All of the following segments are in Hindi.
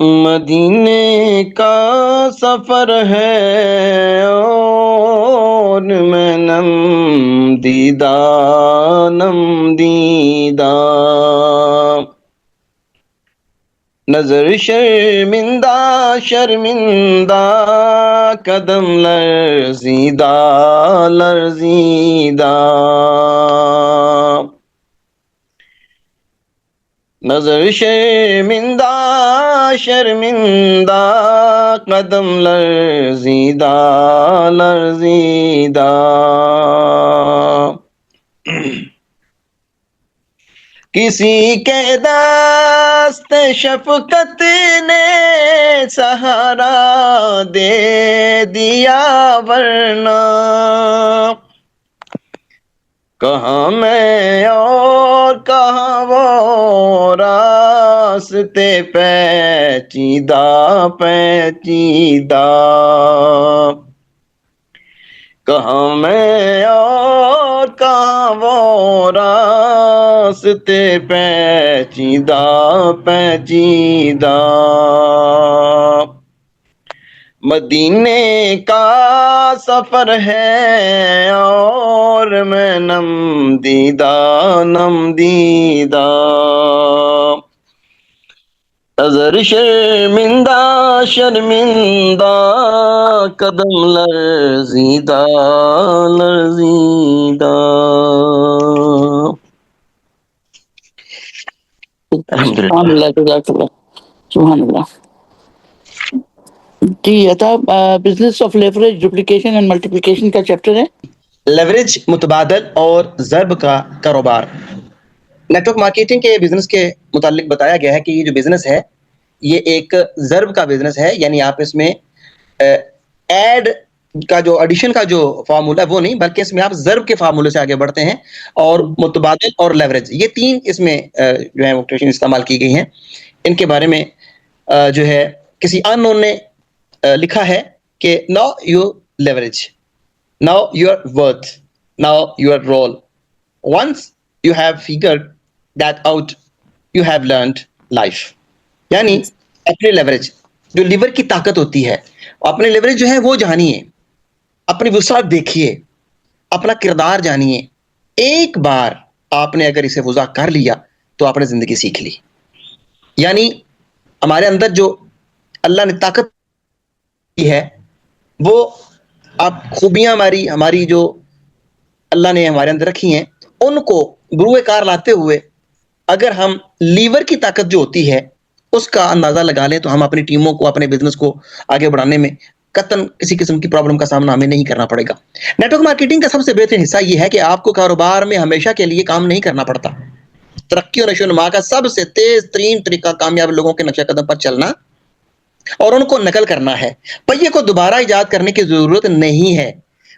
मदीने का सफर है और मैं नम दीदा नजर शर्मिंदा शर्मिंदा कदम लर्जीदा लर्जीदा नजर शर्मिंदा शर्मिंदा कदम लर्जीदा लर्जीदा किसी के दस्त शफकत ने सहारा दे दिया वरना कहाँ मैं और कहाँ वो रास्ते पैचीदा पैचीदा कहाँ मैं और कहाँ वो रास्ते पैचीदा पैचीदा मदीने का सफर है और मैं नम दीदा नजर शर्मिंदा शर्मिंदा कदम लर्जीदा लर्जीदा अल्हम्दुलिल्लाह सुभान अल्लाह। जी अता business of leverage duplication and multiplication का चैप्टर है। लेवरेज मुतबादल और ज़र्ब का कारोबार। नेटवर्क मार्केटिंग के बिजनेस के मुतालिक बताया गया है कि ये जो बिजनेस है ये एक ज़र्ब का बिजनेस है, यानी आप इसमें ऐड का जो एडिशन का जो फार्मूला वो नहीं, बल्कि इसमें आप ज़र्ब के फार्मूले से आगे बढ़ते हैं और मुतबादल और लेवरेज ये तीन इसमें जो है वो इस्तेमाल की गई हैं। इनके बारे में जो है किसी अननोन ने लिखा है कि now you leverage, now your worth, now your role, once you have figured that out you have learned life. यानी अपने लेवरेज, जो लिवर की ताकत होती है, अपने लेवरेज जो है वो जानिए, अपनी वुसात देखिए, अपना किरदार जानिए, एक बार आपने अगर इसे वज़ा कर लिया तो आपने ज़िंदगी सीख ली। यानी हमारे अंदर जो अल्लाह ने ताकत दी है, वो आप खूबियाँ हमारी जो अल्लाह ने हमारे अंदर रखी हैं, उनको बुरुए कार लाते हुए अगर हम लीवर की ताकत जो होती है, उसका अंदाज़ा लगा लें, तो हम अपनी टीमों को, अपने बिज़नेस को आगे बढ़ाने में कतई किसी किस्म की प्रॉब्लम का सामना हमें नहीं करना पड़ेगा। नेटवर्क मार्केटिंग का सबसे बेहतरीन हिस्सा ये है कि आपको कारोबार में हमेशा के लिए काम नहीं करना पड़ता। तरक्की और नशो-नुमा का सबसे तेज़ तरीन तरीका कामयाब लोगों के नक्शे कदम पर चलना और उनको नकल करना है। पहिए को दोबारा इजाद करने की ज़रूरत नहीं है।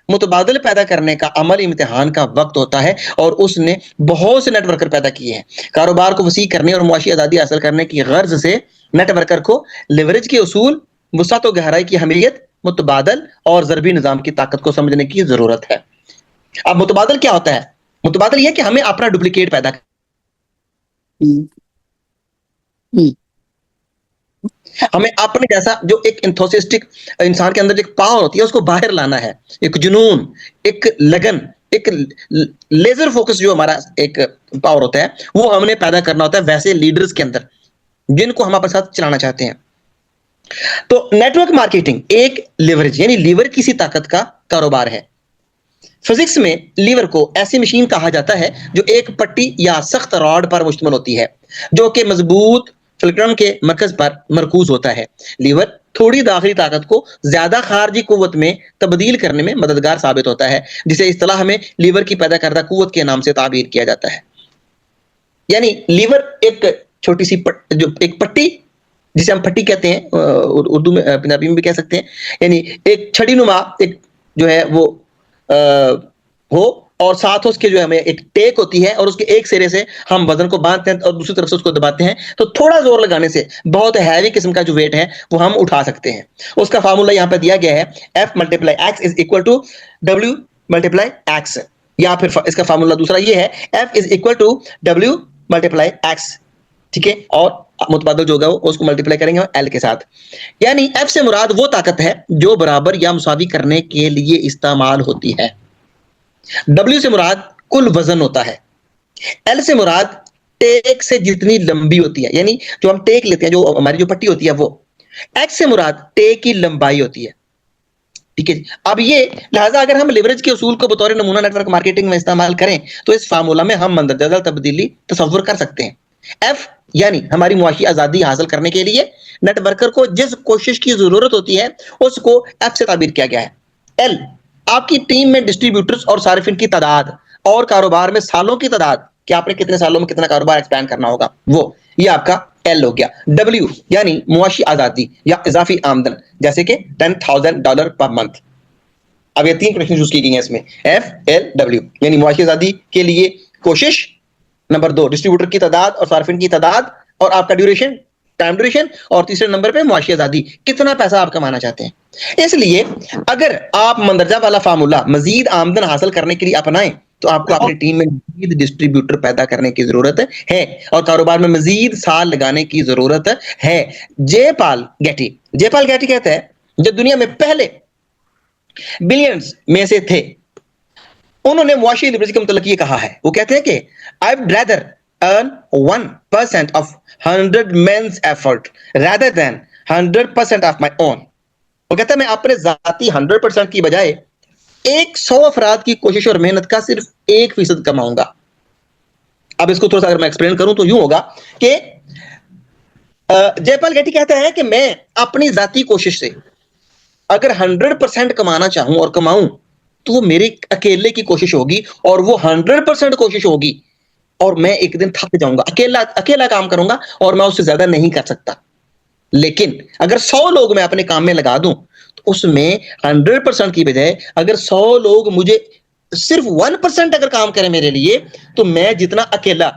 मुतबादल पैदा करने का अमल इम्तिहान का वक़्त होता है और उसने बहुत से नेटवर्कर पैदा किए हैं। कारोबार को वसी करने और मुआशी आज़ादी हासिल करने की गर्ज़ से नेटवर्कर को लिवरेज के उसूल, वुसअत और गहराई की अहमियत, मुतबादल और ज़रबी निज़ाम की ताकत को समझने की ज़रूरत है। अब मुतबादल क्या होता है? मुतबादल ये है कि हमें अपना डुप्लिकेट पैदा हम्म, हम्म, हमें अपने जैसा जो एक एंथुसियास्टिक इंसान के अंदर जो एक पावर होती है उसको बाहर लाना है। एक जुनून, एक लगन, एक लेजर फोकस जो हमारा एक पावर होता है, वो हमने पैदा करना होता है वैसे लीडर्स के अंदर, जिनको हम अपने साथ चलाना चाहते हैं। तो नेटवर्क मार्केटिंग एक लिवरेज यानी लीवर की सी ताकत का कारोबार है। फिजिक्स में लीवर को ऐसी मशीन कहा जाता है जो एक पट्टी या सख्त रॉड पर मुश्तमिल होती है, जो कि मजबूत फिल्ट्रम के मरकज पर मरकूज होता है। लीवर थोड़ी दाखिली ताकत को ज्यादा खारजी कुव्वत में तब्दील करने में मददगार साबित होता है, जिसे इस्तिलाह में लीवर की पैदा करदा कुव्वत के नाम से ताबीर किया जाता है। यानी लीवर एक छोटी सी जो एक पट्टी, जिसे हम पट्टी कहते हैं, उर्दू में पंजाबी में भी कह सकते हैं, यानी एक छड़ी नुमा एक जो है वो हो और साथ उसके जो है हमें एक टेक होती है और उसके एक सिरे से हम वजन को बांधते हैं और दूसरी तरफ से उसको दबाते हैं, तो थोड़ा जोर लगाने से बहुत हैवी किस्म का जो वेट है वो हम उठा सकते हैं। उसका फार्मूला यहाँ पे दिया गया है, F × X is equal to W × X, या फिर इसका फार्मूला दूसरा ये है, F is equal to W × X, ठीक है, और मुतबादल जो होगा उसको मल्टीप्लाई करेंगे L के साथ। यानी F से मुराद वो ताकत है जो बराबर या मुसावी करने के लिए इस्तेमाल होती है। W से मुराद कुल वजन होता है। L से मुराद टेक से जितनी लंबी होती है, यानी जो हम टेक लेते हैं, जो हमारी जो पट्टी होती है वो। X से मुराद टेक की लंबाई होती है, ठीक है। अब ये लिहाजा अगर हम लिवरेज के उसूल को बतौर नमूना नेटवर्क मार्केटिंग में इस्तेमाल करें तो इस फार्मूला में हम मंदरजा तब्दीली तसव्वुर कर सकते हैं। F यानी हमारी मुआशी आजादी हासिल करने के लिए नेटवर्कर को जिस कोशिश की जरूरत होती है उसको F से ताबीर किया गया है। L आपकी टीम में डिस्ट्रीब्यूटर्स और सारिफिन की तादाद और कारोबार में सालों की तादाद, कि आपने कितने सालों में कितना कारोबार एक्सपैंड करना होगा, वो ये आपका L हो गया। W यानी मुआशी आजादी या इजाफी आमदन, जैसे कि $10,000 पर मंथ। अब ये 3 कंडीशन यूज की गई हैं इसमें, F L W, यानी मुआशी आजादी के लिए कोशिश, नंबर 2 डिस्ट्रीब्यूटर की तादाद और सार्फिन की तादाद, और आपका ड्यूरेशन, टाइम ड्यूरेशन, और तीसरे नंबर पे मुआशी आजादी, कितना पैसा आप कमाना चाहते हैं। इसलिए अगर आप मंदरजा वाला फार्मूला मजीद आमदन हासिल करने के लिए अपनाएं तो आपको अपनी टीम में मजीद डिस्ट्रीब्यूटर पैदा करने की जरूरत है और कारोबार में मजीद साल लगाने की जरूरत है। जेपाल गैटी कहता है, जो दुनिया में पहले बिलियंस में से थे, उन्होंने मुआशी लिवरेज के मुतल्लिक ये कहा है, वो कहते हैं कि I would rather earn 1% of 100 men's effort rather than 100% of my own। वो कहता है मैं अपने जाती 100% की बजाय 100 अफराद की कोशिश और मेहनत का सिर्फ 1% कमाऊंगा। अब इसको थोड़ा सा अगर मैं एक्सप्लेन करूं तो यूं होगा कि जयपाल गेटी कहता है कि मैं अपनी जाती कोशिश से अगर 100% कमाना चाहूं और कमाऊं तो वो मेरी अकेले की कोशिश होगी और वो 100% कोशिश होगी और मैं एक दिन थक जाऊंगा, अकेला काम करूंगा और मैं उससे ज्यादा नहीं कर सकता। लेकिन अगर 100 लोग मैं अपने काम में लगा दूं तो उसमें 100% की बजाय अगर 100 लोग मुझे सिर्फ 1% अगर काम करें मेरे लिए, तो मैं जितना अकेला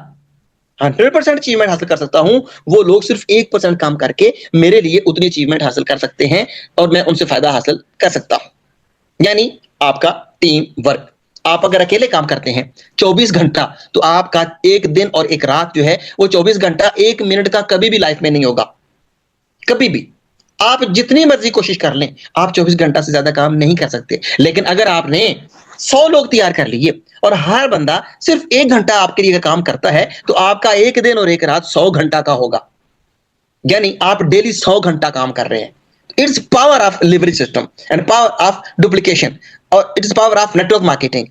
100% अचीवमेंट हासिल कर सकता हूं, वो लोग सिर्फ 1% काम करके मेरे लिए उतनी अचीवमेंट हासिल कर सकते हैं और मैं उनसे फायदा हासिल कर सकता हूं। यानी आपका टीम वर्क, आप अगर अकेले काम करते हैं 24 घंटा, तो आपका एक दिन और एक रात जो है वो 24 घंटा 1 मिनट का कभी भी लाइफ में नहीं होगा, कभी भी। आप जितनी मर्जी कोशिश कर लें, आप 24 घंटा से ज्यादा काम नहीं कर सकते। लेकिन अगर आपने 100 लोग तैयार कर लीजिए और हर बंदा सिर्फ 1 घंटा आपके लिए काम करता है तो आपका एक दिन और एक रात 100 घंटा का होगा, यानी आप डेली 100 घंटा काम कर रहे हैं। It's power of leverage system and power of duplication और it's power of network marketing,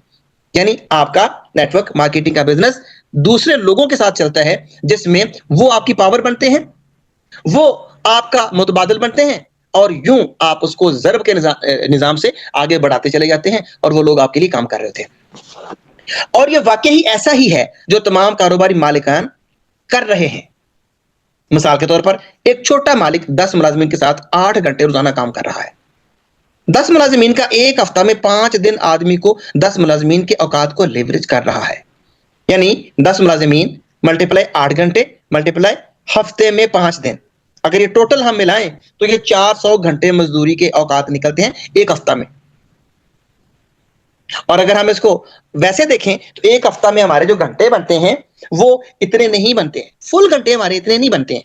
यानी आपका नेटवर्क मार्केटिंग का बिजनेस दूसरे लोगों के साथ चलता है जिसमें वो आपकी पावर बनते हैं, वो आपका मुतबादिल बनते हैं और यूं आप उसको ज़र्ब के निजाम से आगे बढ़ाते चले जाते हैं और वो लोग आपके लिए काम कर रहे होते हैं। और ये वाकई ऐसा ही है जो तमाम कारोबारी मालिकान कर रहे हैं। मिसाल के तौर पर एक छोटा मालिक 10 मुलाजिमीन के साथ 8 घंटे रोजाना काम कर रहा है। 10 मुलाजिमीन का एक हफ्ता में 5 दिन आदमी को 10 मुलाजिमीन के औकात को लेवरेज कर रहा है, यानी 10 मुलाजिमीन मल्टीप्लाई 8 घंटे मल्टीप्लाई हफ्ते में 5 दिन, अगर ये टोटल हम मिलाएं तो ये 400 घंटे मजदूरी के औकात निकलते हैं एक हफ्ता में। और अगर हम इसको वैसे देखें तो एक हफ्ता में हमारे जो घंटे बनते हैं वो इतने नहीं बनते हैं, फुल घंटे हमारे इतने नहीं बनते हैं।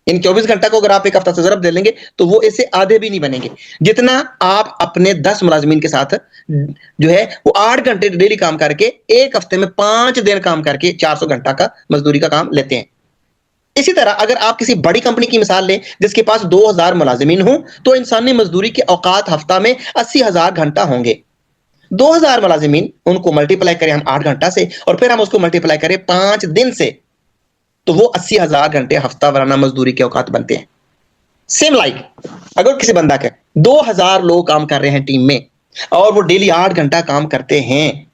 इन 24 घंटा को अगर आप एक हफ्ता से ज़रब दे लेंगे तो वो इससे आधे भी नहीं बनेंगे जितना आप अपने 10 मुलाजिमीन के साथ जो है वो 8 घंटे डेली काम करके एक हफ्ते में 5 दिन काम करके 400 घंटा का मजदूरी का काम लेते हैं। इसी तरह अगर आप किसी बड़ी कंपनी की मिसाल लें जिसके पास 2000 मुलाजिमीन हो तो इंसानी मजदूरी के औकात हफ्ता में 80,000 घंटा होंगे। 2000 मुलाजिमीन उनको मल्टीप्लाई करें हम 8 घंटा से और फिर हम उसको मल्टीप्लाई करें 5 दिन से तो वो 80,000 घंटे हफ्ता वाराना मजदूरी के औकात बनते हैं। सेम लाइक अगर किसी बंदा के 2000 लोग काम कर रहे हैं टीम में और वो डेली 8 घंटा काम करते हैं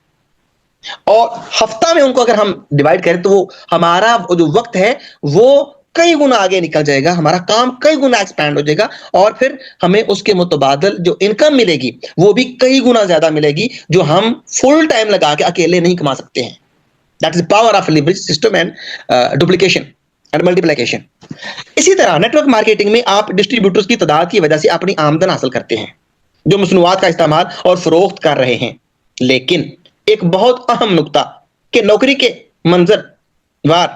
और हफ्ता में उनको अगर हम डिवाइड करें तो वो हमारा जो वक्त है वो कई गुना आगे निकल जाएगा, हमारा काम कई गुना एक्सपैंड हो जाएगा और फिर हमें उसके मुतबादिल जो इनकम मिलेगी वो भी कई गुना ज्यादा मिलेगी जो हम फुल टाइम लगा के अकेले नहीं कमा सकते हैं। That is power of leverage system and duplication and multiplication. इसी तरह नेटवर्क मार्केटिंग में आप डिस्ट्रीब्यूटर्स की तादाद की वजह से अपनी आमदन हासिल करते हैं जो मसनूआत का इस्तेमाल और फरोख्त कर रहे हैं। लेकिन एक बहुत अहम नुकता कि नौकरी के मंजरवार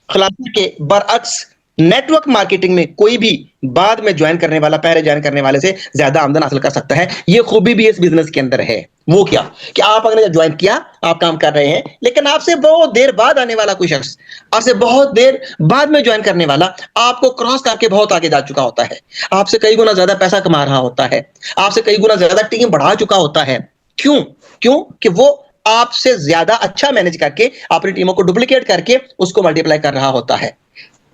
खिलाफी के बरअक्स नेटवर्क मार्केटिंग में कोई भी बाद में ज्वाइन करने वाला पहले ज्वाइन करने वाले से ज्यादा आमदन हासिल कर सकता है। यह खूबी भी इस बिजनेस के अंदर है। वो क्या कि आप अगर ज्वाइन किया आप काम कर रहे हैं लेकिन आपसे बहुत देर बाद आने वाला कोई शख्स आपसे बहुत देर बाद में ज्वाइन करने वाला आपको क्रॉस करके बहुत आगे जा चुका होता है, आपसे कई गुना ज्यादा पैसा कमा रहा होता है, आपसे कई गुना ज्यादा टीम बढ़ा चुका होता है। क्यों? क्यों कि वो आपसे ज्यादा अच्छा मैनेज करके अपनी टीमों को डुप्लीकेट करके उसको मल्टीप्लाई कर रहा होता है।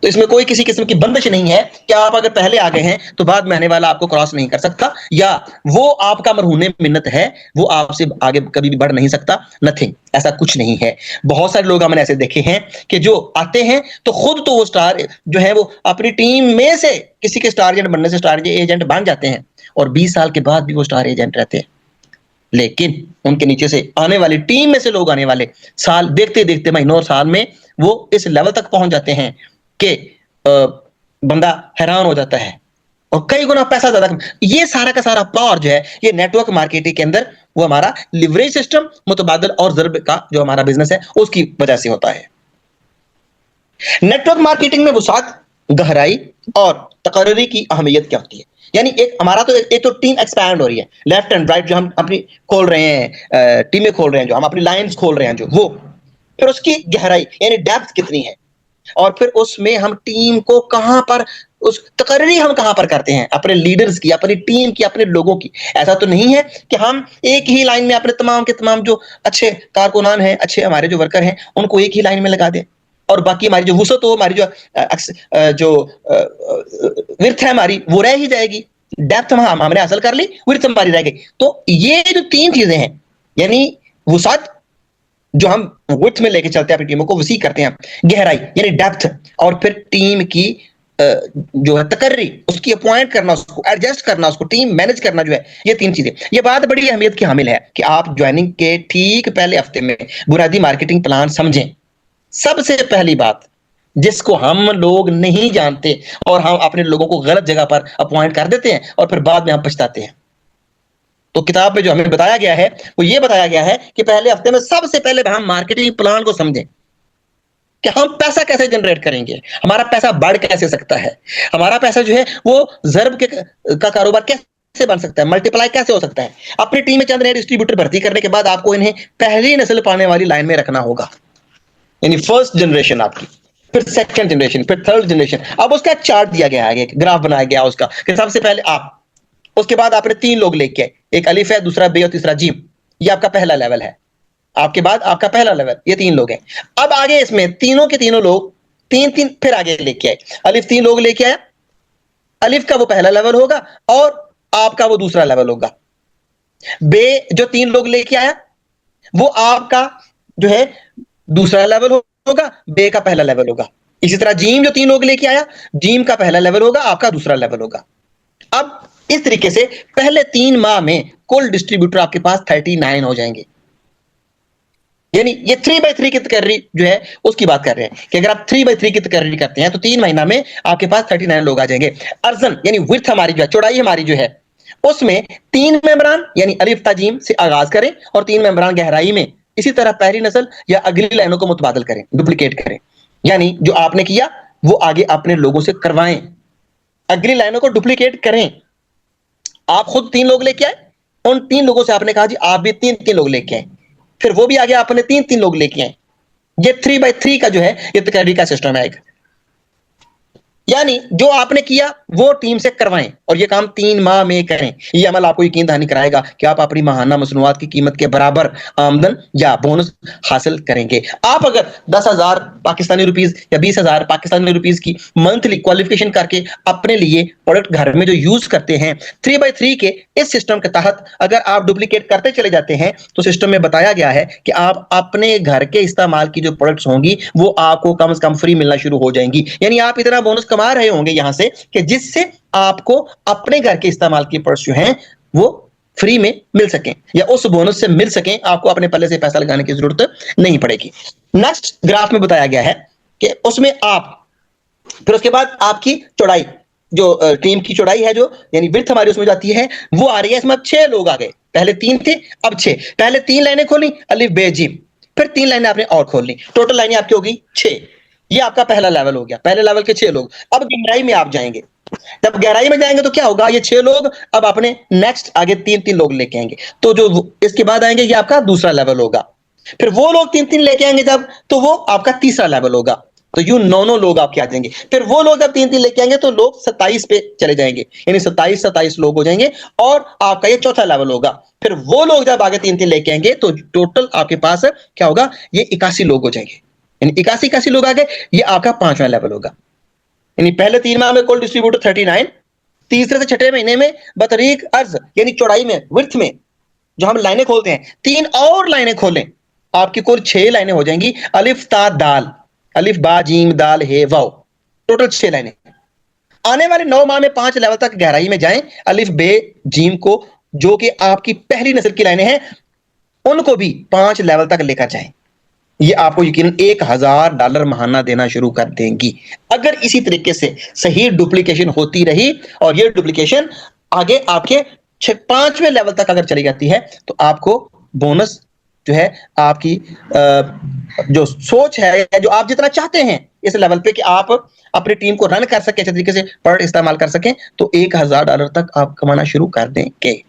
तो इसमें कोई किसी किस्म की बंदिश नहीं है कि आप अगर पहले आ गए हैं तो बाद में आने वाला आपको क्रॉस नहीं कर सकता या वो आपका मरहूने मिन्नत है वो आपसे आगे कभी भी बढ़ नहीं सकता। नथिंग, ऐसा कुछ नहीं है। बहुत सारे लोग हमने ऐसे देखे हैं कि जो आते हैं तो खुद तो वो स्टार जो है वो अपनी टीम में से किसी के स्टार एजेंट बनने से स्टार एजेंट बन जाते हैं और 20 साल के बाद भी वो स्टार एजेंट रहते हैं, लेकिन उनके नीचे से आने वाली टीम में से लोग आने वाले साल देखते देखते महीनों और साल में वो इस लेवल तक पहुंच जाते हैं कि बंदा हैरान हो जाता है और कई गुना पैसा ज्यादा। ये सारा का सारा पावर जो है ये नेटवर्क मार्केटिंग के अंदर वो हमारा लिवरेज सिस्टम मुतबादिल और ज़र्ब का जो हमारा बिजनेस है उसकी वजह से होता है। नेटवर्क मार्केटिंग में वसात, गहराई और तकर्री की अहमियत क्या होती है? यानी एक हमारा तो एक तो टीम एक्सपैंड हो रही है लेफ्ट एंड राइट जो हम अपनी खोल रहे हैं, टीमें खोल रहे हैं, जो हम अपनी लाइंस खोल रहे हैं जो वो, फिर उसकी गहराई यानी डेप्थ कितनी है और फिर उसमें हम टीम को कहां पर उस तकर्री हम कहां पर करते हैं अपने लीडर्स की, अपनी टीम की, अपने लोगों की। ऐसा तो नहीं है कि हम एक ही लाइन में अपने तमाम के तमाम जो अच्छे कारकुनान हैं, अच्छे हमारे जो वर्कर हैं उनको एक ही लाइन में लगा दें और बाकी हमारी जो वुसअत हो, हमारी जो विर्थ है हमारी वो रह ही जाएगी। डेप्थ हमने हासिल कर ली, विर्थ हमारी रह गई। तो ये जो 3 चीजें हैं यानी वुसअत जो हम विड्थ में लेके चलते हैं अपनी टीमों को, वसी करते हैं, गहराई यानी डेप्थ और फिर टीम की जो है तकर्री, उसकी अपॉइंट करना, उसको एडजस्ट करना, उसको टीम मैनेज करना जो है, ये 3 चीजें। ये बात बड़ी अहमियत की हामिल है कि आप ज्वाइनिंग के ठीक पहले हफ्ते में बुनियादी मार्केटिंग प्लान समझें। सबसे पहली बात जिसको हम लोग नहीं जानते और हम अपने लोगों को गलत जगह पर अपॉइंट कर देते हैं और फिर बाद में हम पछताते हैं। तो किताब में जो हमें बताया गया है वो ये बताया गया है कि पहले हफ्ते में सबसे पहले हम मार्केटिंग प्लान को समझें कि हम पैसा कैसे जनरेट करेंगे, हमारा पैसा बढ़ कैसे सकता है, हमारा पैसा जो है वो ज़र्ब का कारोबार कैसे कैसे बन सकता है, मल्टीप्लाई कैसे हो सकता है? अपनी टीम में चंद नए डिस्ट्रीब्यूटर भर्ती करने के बाद आपको इन्हें पहली नस्ल पाने वाली लाइन में रखना होगा, यानी फर्स्ट जनरेशन आपकी, फिर सेकंड जनरेशन, फिर थर्ड जनरेशन। अब उसका एक चार्ट दिया गया है, एक ग्राफ बनाया गया उसका कि सबसे पहले आप, उसके बाद आपने 3 लोग लेके आए, एक अलिफ है, दूसरा बे और तीसरा जीम। ये आपका पहला लेवल है। आपके बाद आपका पहला लेवल, ये 3 लोग हैं। अब आगे इसमें तीनों के तीनों लोग 3-3 फिर आगे लेके आए। अलिफ 3 लोग लेके आया, अलिफ का वो पहला लेवल होगा और आपका वो दूसरा लेवल होगा। बे जो 3 लोग लेके आया वो आपका जो है दूसरा लेवल होगा, बे का पहला लेवल होगा। इसी तरह जीम जो 3 लोग लेके आया, जीम का पहला लेवल होगा, आपका दूसरा लेवल होगा। अब इस तरीके से पहले 3 माह में कुल डिस्ट्रीब्यूटर आपके पास 39 हो जाएंगे। यानी ये 3/3 की तकर्री जो है उसकी बात कर रहे हैं कि अगर आप 3/3 की तकर्री करते हैं तो 3 महीना में आपके पास 39 लोग आ जाएंगे। अर्जन यानी विड्थ हमारी जो है, चौड़ाई हमारी जो है, उसमें 3 मेंबरान यानी अलिफ ताजीम से आगाज करें और 3 मेंबरान गहराई में इसी तरह पहली नस्ल या अगली लाइनों को मुतबादल करें, डुप्लीकेट करें। यानी जो आपने किया वो आगे अपने लोगों से करवाएं, अगली लाइनों को डुप्लीकेट करें। आप खुद 3 लोग लेके आए, उन 3 लोगों से आपने कहा जी आप भी 3-3 लोग लेके आए, फिर वो भी आगे आपने 3-3 लोग लेके आए। ये 3/3 का जो है ये तकर्री का सिस्टम है एक। यानी जो आपने किया वो टीम से करवाएं और ये काम 3 माह में करें। ये अमल आपको यकीन दहानी कराएगा कि आप अपनी माहाना मसनूआत की कीमत के बराबर आमदन या बोनस हासिल करेंगे। आप अगर 10,000 पाकिस्तानी रुपीस या 20,000 पाकिस्तानी रुपीस की मंथली क्वालिफिकेशन करके अपने लिए प्रोडक्ट घर में जो यूज करते हैं, 3/3 के इस सिस्टम के तहत अगर आप डुप्लीकेट करते चले जाते हैं तो सिस्टम में बताया गया है कि आप अपने घर के इस्तेमाल की जो प्रोडक्ट्स होंगी वो आपको कम से कम फ्री मिलना शुरू हो जाएंगी। यानी आप इतना बोनस कमा रहे होंगे यहां से कि जिससे आपको अपने घर के इस्तेमाल की प्रोडक्ट्स जो हैं वो फ्री में मिल सकें या उस बोनस से मिल सकें, आपको अपने पल्ले से पैसा लगाने की जरूरत नहीं पड़ेगी। नेक्स्ट ग्राफ में बताया गया है कि उसमें आप फिर उसके बाद आपकी चौड़ाई जो टीम की चौड़ाई है जो यानी विड्थ हमारी उसमें जाती है वो आ रही है। इसमें अब 6 लोग आ गए, पहले 3 थे अब 6। पहले 3 लाइनें खोली अलिफ बे जीम, फिर 3 लाइनें आपने और खोल ली, टोटल लाइनें आपकी हो गई 6। ये आपका पहला लेवल हो गया, पहले लेवल के 6 लोग। अब गहराई में आप जाएंगे, जब गहराई में जाएंगे तो क्या होगा, ये 6 लोग अब अपने नेक्स्ट आगे 3-3 लोग लेके आएंगे, तो जो इसके बाद आएंगे ये आपका दूसरा लेवल होगा। फिर वो लोग 3-3 लेके आएंगे जब, तो वो आपका तीसरा लेवल होगा। तो यूं 9 लोग आपके आ जाएंगे। फिर वो लोग जब 3-3 लेके आएंगे तो लोग 27 पे चले जाएंगे, यानी 27 लोग हो जाएंगे और आपका ये चौथा लेवल होगा। फिर वो लोग जब आगे 3-3 लेके आएंगे तो टोटल आपके पास क्या होगा, ये 81 लोग हो जाएंगे, यानी 81 लोग आ गए। ये आपका 5वां लेवल होगा। यानी पहले 3 माह में कुल डिस्ट्रीब्यूटर 39, तीसरे से छठे महीने में बतरीक अर्ज यानी चौड़ाई में, विड्थ में जो हम लाइनें खोलते हैं 3 और लाइनें खोलें, आपकी कुल 6 लाइनें हो जाएंगी। अलिफ ता दाल, अलिफ बा जीम दाल हे वाओ, टोटल 6 लाइनें। आने वाले 9 माह में 5 लेवल तक गहराई में जाएं, अलिफ बे जीम को जो कि आपकी पहली नस्ल की लाइनें हैं उनको भी 5 लेवल तक लेकर जाएं। ये आपको यकीनन $1,000 महाना देना शुरू कर देंगी अगर इसी तरीके से सही डुप्लीकेशन होती रही। और ये डुप्लीकेशन आगे आपके 5वें लेवल तक अगर चली जाती है तो आपको बोनस जो है आपकी जो सोच है, जो आप जितना चाहते हैं इस लेवल पे कि आप अपनी टीम को रन कर सके, अच्छे तरीके से प्रोडक्ट इस्तेमाल कर सकें, तो $1,000 तक आप कमाना शुरू कर देंगे।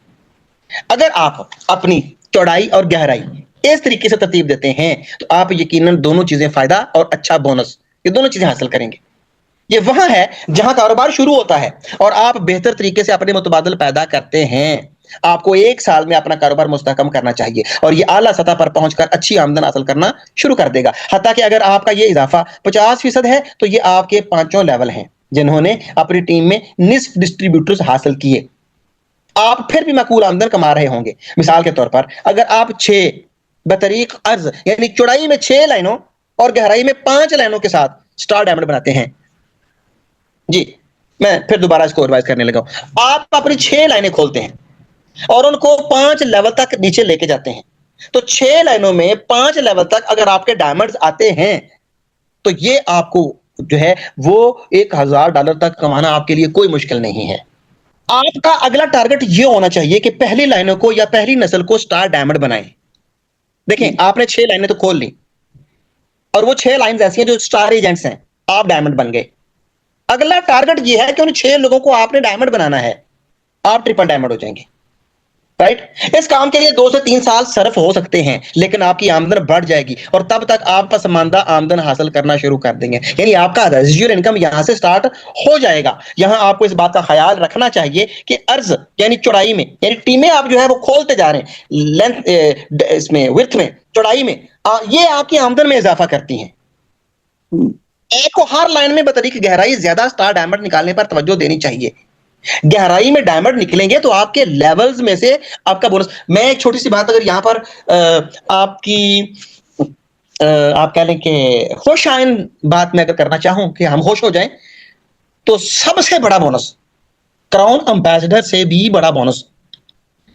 अगर आप अपनी चौड़ाई और गहराई इस तरीके से तरतीब देते हैं तो आप यकीनन दोनों चीजें, फायदा और अच्छा बोनस, ये दोनों चीजें हासिल करेंगे। ये वहां है जहां कारोबार शुरू होता है और आप बेहतर तरीके से अपने मुतबादल पैदा करते हैं। आपको 1 साल में अपना कारोबार मुस्तहकम करना चाहिए और ये आला सतह पर पहुंचकर अच्छी आमदन हासिल करना शुरू कर देगा। हत्ता कि अगर आपका ये इजाफा 50% है तो ये आपके 5वां लेवल हैं जिन्होंने अपनी टीम में निस्फ डिस्ट्रीब्यूटर्स हासिल किए। आप फिर भी माकूल आमदन कमा रहे होंगे। मिसाल के तौर पर अगर आप 6 बतरीक अर्ज यानी चौड़ाई में 6 लाइनों और गहराई में 5 लाइनों के साथ स्टार डायमंड बनाते हैं जी, मैं फिर दोबारा इसको रिवाइज करने लगा हूं। आप अपनी 6 लाइनें खोलते हैं और उनको 5 लेवल तक नीचे लेके जाते हैं, तो 6 लाइनों में 5 लेवल तक अगर आपके डायमंड्स आते हैं तो ये आपको जो है वो $1,000 तक कमाना आपके लिए कोई मुश्किल नहीं है। आपका अगला टारगेट ये होना चाहिए कि पहली लाइनों को या पहली नस्ल को स्टार डायमंड बनाएं। देखें आपने 6 लाइनें तो खोल ली और वो 6 लाइंस ऐसी हैं जो स्टार एजेंट्स हैं, आप डायमंड बन गए। अगला टारगेट ये है कि उन 6 लोगों को आपने डायमंड बनाना है। आप ट्रिपल डायमंड हो जाएंगे, राइट। इस काम के लिए 2 से 3 साल सर्फ हो सकते हैं, लेकिन आपकी आमदन बढ़ जाएगी और तब तक आप पसमानदा आमदन हासिल करना शुरू कर देंगे, यानी आपका रेजिडुअल इनकम यहां से स्टार्ट हो जाएगा। यहां आपको इस बात का ख्याल रखना चाहिए कि अर्ज यानी चौड़ाई में, यानी टीमें आप जो है वो खोलते जा रहे हैं, लेंथ इसमें, विड्थ में, चौड़ाई में, ये आपकी आमदन में इजाफा करती हैं। आपको हर लाइन में बतरीक गहराई ज्यादा स्टार डायमंड निकालने पर तवज्जो देनी चाहिए। गहराई में डायमंड निकलेंगे तो आपके लेवल्स में से आपका बोनस। मैं एक छोटी सी बात अगर यहां पर आप कह लें कि खुश आइन बात मैं अगर करना चाहूं कि हम खुश हो जाएं, तो सबसे बड़ा बोनस क्राउन एम्बेसडर से भी बड़ा बोनस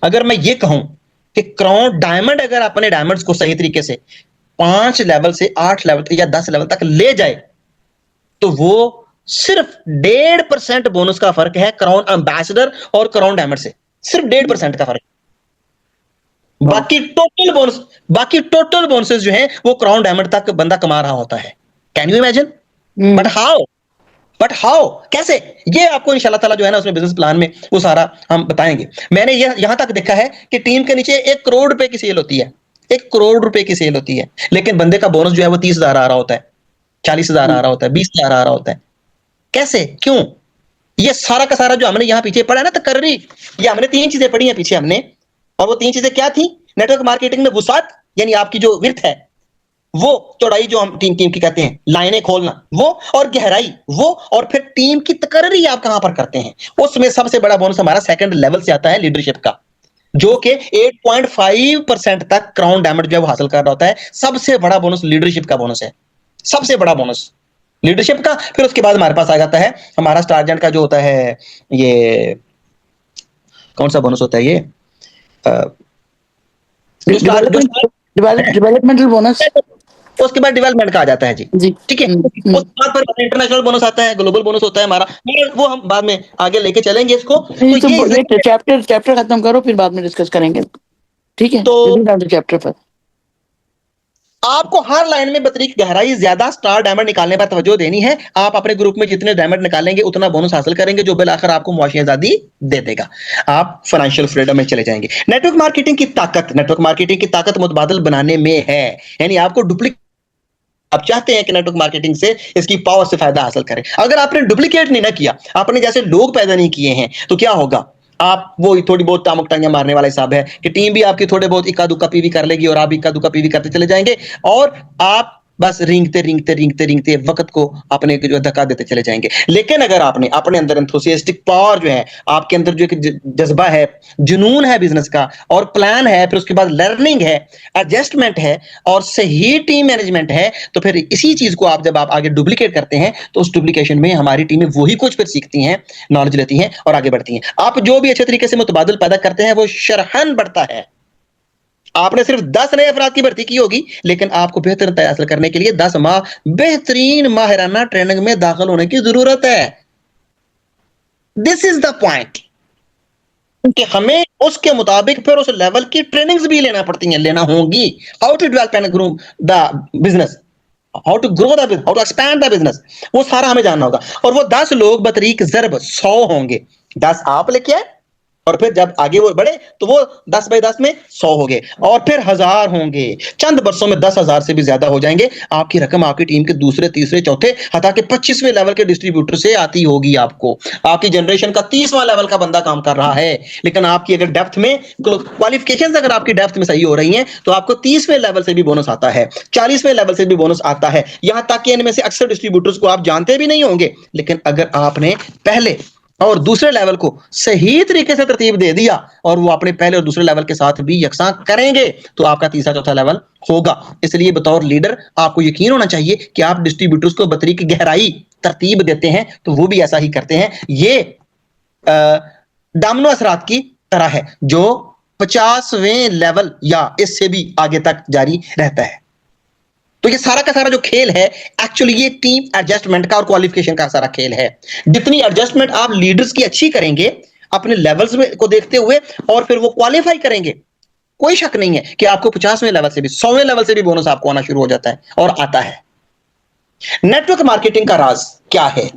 अगर मैं ये कहूं कि क्राउन डायमंड अगर अपने डायमंड्स को सही तरीके से 5 लेवल से 8 लेवल या 10 लेवल तक ले जाए, तो वो सिर्फ 1.5% बोनस का फर्क है क्राउन एम्बेसडर और क्राउन डायमंड से, सिर्फ 1.5% का फर्क। बाकी टोटल बोनसेस जो हैं वो क्राउन डायमंड तक बंदा कमा रहा होता है। Can you imagine? But how कैसे, ये आपको इंशाल्लाह ताला जो है ना उसमें बिजनेस प्लान में वो सारा हम बताएंगे। मैंने ये यहां तक देखा है कि टीम के नीचे 1 करोड़ रुपए की सेल होती है, 1 करोड़ रुपए की सेल होती है, लेकिन बंदे का बोनस जो है वो 30,000 आ रहा होता है, 40,000 आ रहा होता है, 20,000 आ रहा होता है। कैसे, क्यों? ये सारा का सारा जो हमने यहां पीछे पढ़ा है ना तकर्री, ये हमने 3 चीजें पढ़ी हैं पीछे हमने, और वो 3 चीजें क्या थी? नेटवर्क मार्केटिंग में वुसात यानी आपकी जो विड्थ है, वो चौड़ाई जो हम टीम की कहते हैं, लाइनें खोलना वो, और गहराई वो, और फिर टीम की तकर्री आप कहां पर करते हैं। उसमें सबसे बड़ा बोनस हमारा सेकंड लेवल से आता है, लीडरशिप का, जो कि 8.5% तक क्राउन डायमंड जो है वो हासिल कर रहा होता है। सबसे बड़ा बोनस लीडरशिप का बोनस है, सबसे बड़ा बोनस लीडरशिप का। फिर उसके बाद हमारे पास आ जाता है हमारा स्टारजेंट का जो होता है, ये कौन सा बोनस होता है, ये डेवलपमेंटल बोनस। उसके बाद डेवलपमेंट का आ जाता है जी, ठीक है। उसके बाद पर इंटरनेशनल बोनस आता है, ग्लोबल बोनस होता है हमारा, वो हम बाद में आगे लेके चलेंगे इसको। तो ये चैप्टर खत्म करो, फिर बाद में डिस्कस करेंगे, ठीक है? तो चैप्टर पर आपको हर लाइन में बतरीक गहराई ज्यादा स्टार डायमंड निकालने पर तवज्जो देनी है। आप अपने ग्रुप में जितने डायमंड निकालेंगे उतना बोनस हासिल करेंगे, जो बिल आखिर आपको मुआशी आजादी दे देगा। आप फाइनेंशियल फ्रीडम में चले जाएंगे। नेटवर्क मार्केटिंग की ताकत मुतबादल बनाने में है, यानी आपको डुप्लीकेट, आप चाहते हैं कि नेटवर्क मार्केटिंग से इसकी पावर से फायदा हासिल करें। अगर आपने डुप्लीकेट नहीं ना किया, आपने जैसे लोग पैदा नहीं किए हैं, तो क्या होगा? आप वो थोड़ी बहुत टामक टांगे मारने वाला हिसाब है कि टीम भी आपकी थोड़े बहुत इक्का दुक्का पीवी कर लेगी और आप इक्का दुक्का पीवी करते चले जाएंगे, और आप बस रींगते वक्त को अपने जो धक्का देते चले जाएंगे। लेकिन अगर आपने अपने अंदर एंथुसियास्टिक पावर जो है, आपके अंदर जो एक जज्बा है, जुनून है बिजनेस का, और प्लान है, फिर उसके बाद लर्निंग है, एडजस्टमेंट है, और सही टीम मैनेजमेंट है, तो फिर इसी चीज को आप जब आप आगे डुप्लीकेट करते हैं, तो उस डुप्लीकेशन में हमारी टीमें वही कुछ फिर सीखती हैं, नॉलेज लेती हैं और आगे बढ़ती हैं। आप जो भी अच्छे तरीके से मुतबादल पैदा करते हैं वो शरहन बढ़ता है। आपने सिर्फ 10 नए अफराद की भर्ती की होगी, लेकिन आपको बेहतर तय हासिल करने के लिए 10 माह बेहतरीन माहिराना ट्रेनिंग में दाखिल होने की जरूरत है। दिस इज द पॉइंट कि हमें उसके मुताबिक फिर उस लेवल की ट्रेनिंग्स भी लेना होंगी। How to develop and grow the business, how to grow the business, how to expand the business, वो सारा हमें जानना होगा। और वो 10 लोग बतरीक ज़रब 100 होंगे। 10 आप लेके आए, और फिर जब आगे वो बढ़े तो वो 10 बाई 10 में 100 हो गए, और फिर 1000 होंगे। चंद बरसों में 10,000 से भी ज्यादा हो जाएंगे। आपकी रकम आपकी टीम के दूसरे, तीसरे, चौथे, हता के 25वें लेवल के डिस्ट्रीब्यूटर से आती होगी। आपको आपकी जनरेशन का 30वां लेवल का बंदा काम कर रहा है, लेकिन आपकी अगर डेप्थ में क्वालिफिकेशन अगर आपकी डेप्थ में सही हो रही है, तो आपको 30वें लेवल से भी बोनस आता है, 40वें लेवल से भी बोनस आता है। यहां तक कि इनमें से अक्सर डिस्ट्रीब्यूटर्स को आप जानते भी नहीं होंगे, लेकिन अगर आपने पहले और दूसरे लेवल को सही तरीके से तरतीब दे दिया, और वो अपने पहले और दूसरे लेवल के साथ भी यकसां करेंगे, तो आपका तीसरा चौथा लेवल होगा। इसलिए बतौर लीडर आपको यकीन होना चाहिए कि आप डिस्ट्रीब्यूटर्स को बतरीक गहराई तरतीब देते हैं, तो वो भी ऐसा ही करते हैं। ये डामनो असरात की तरह है, जो 50वें लेवल या इससे भी आगे तक जारी रहता है। तो ये सारा का सारा जो खेल है, एक्चुअली ये टीम एडजस्टमेंट का और क्वालिफिकेशन का सारा खेल है। जितनी एडजस्टमेंट आप लीडर्स की अच्छी करेंगे अपने लेवल्स में को देखते हुए, और फिर वो क्वालिफाई करेंगे, कोई शक नहीं है कि आपको 50वें लेवल से भी, 100वें लेवल से भी बोनस आपको आना शुरू हो जाता है और आता है। नेटवर्क मार्केटिंग का राज क्या है?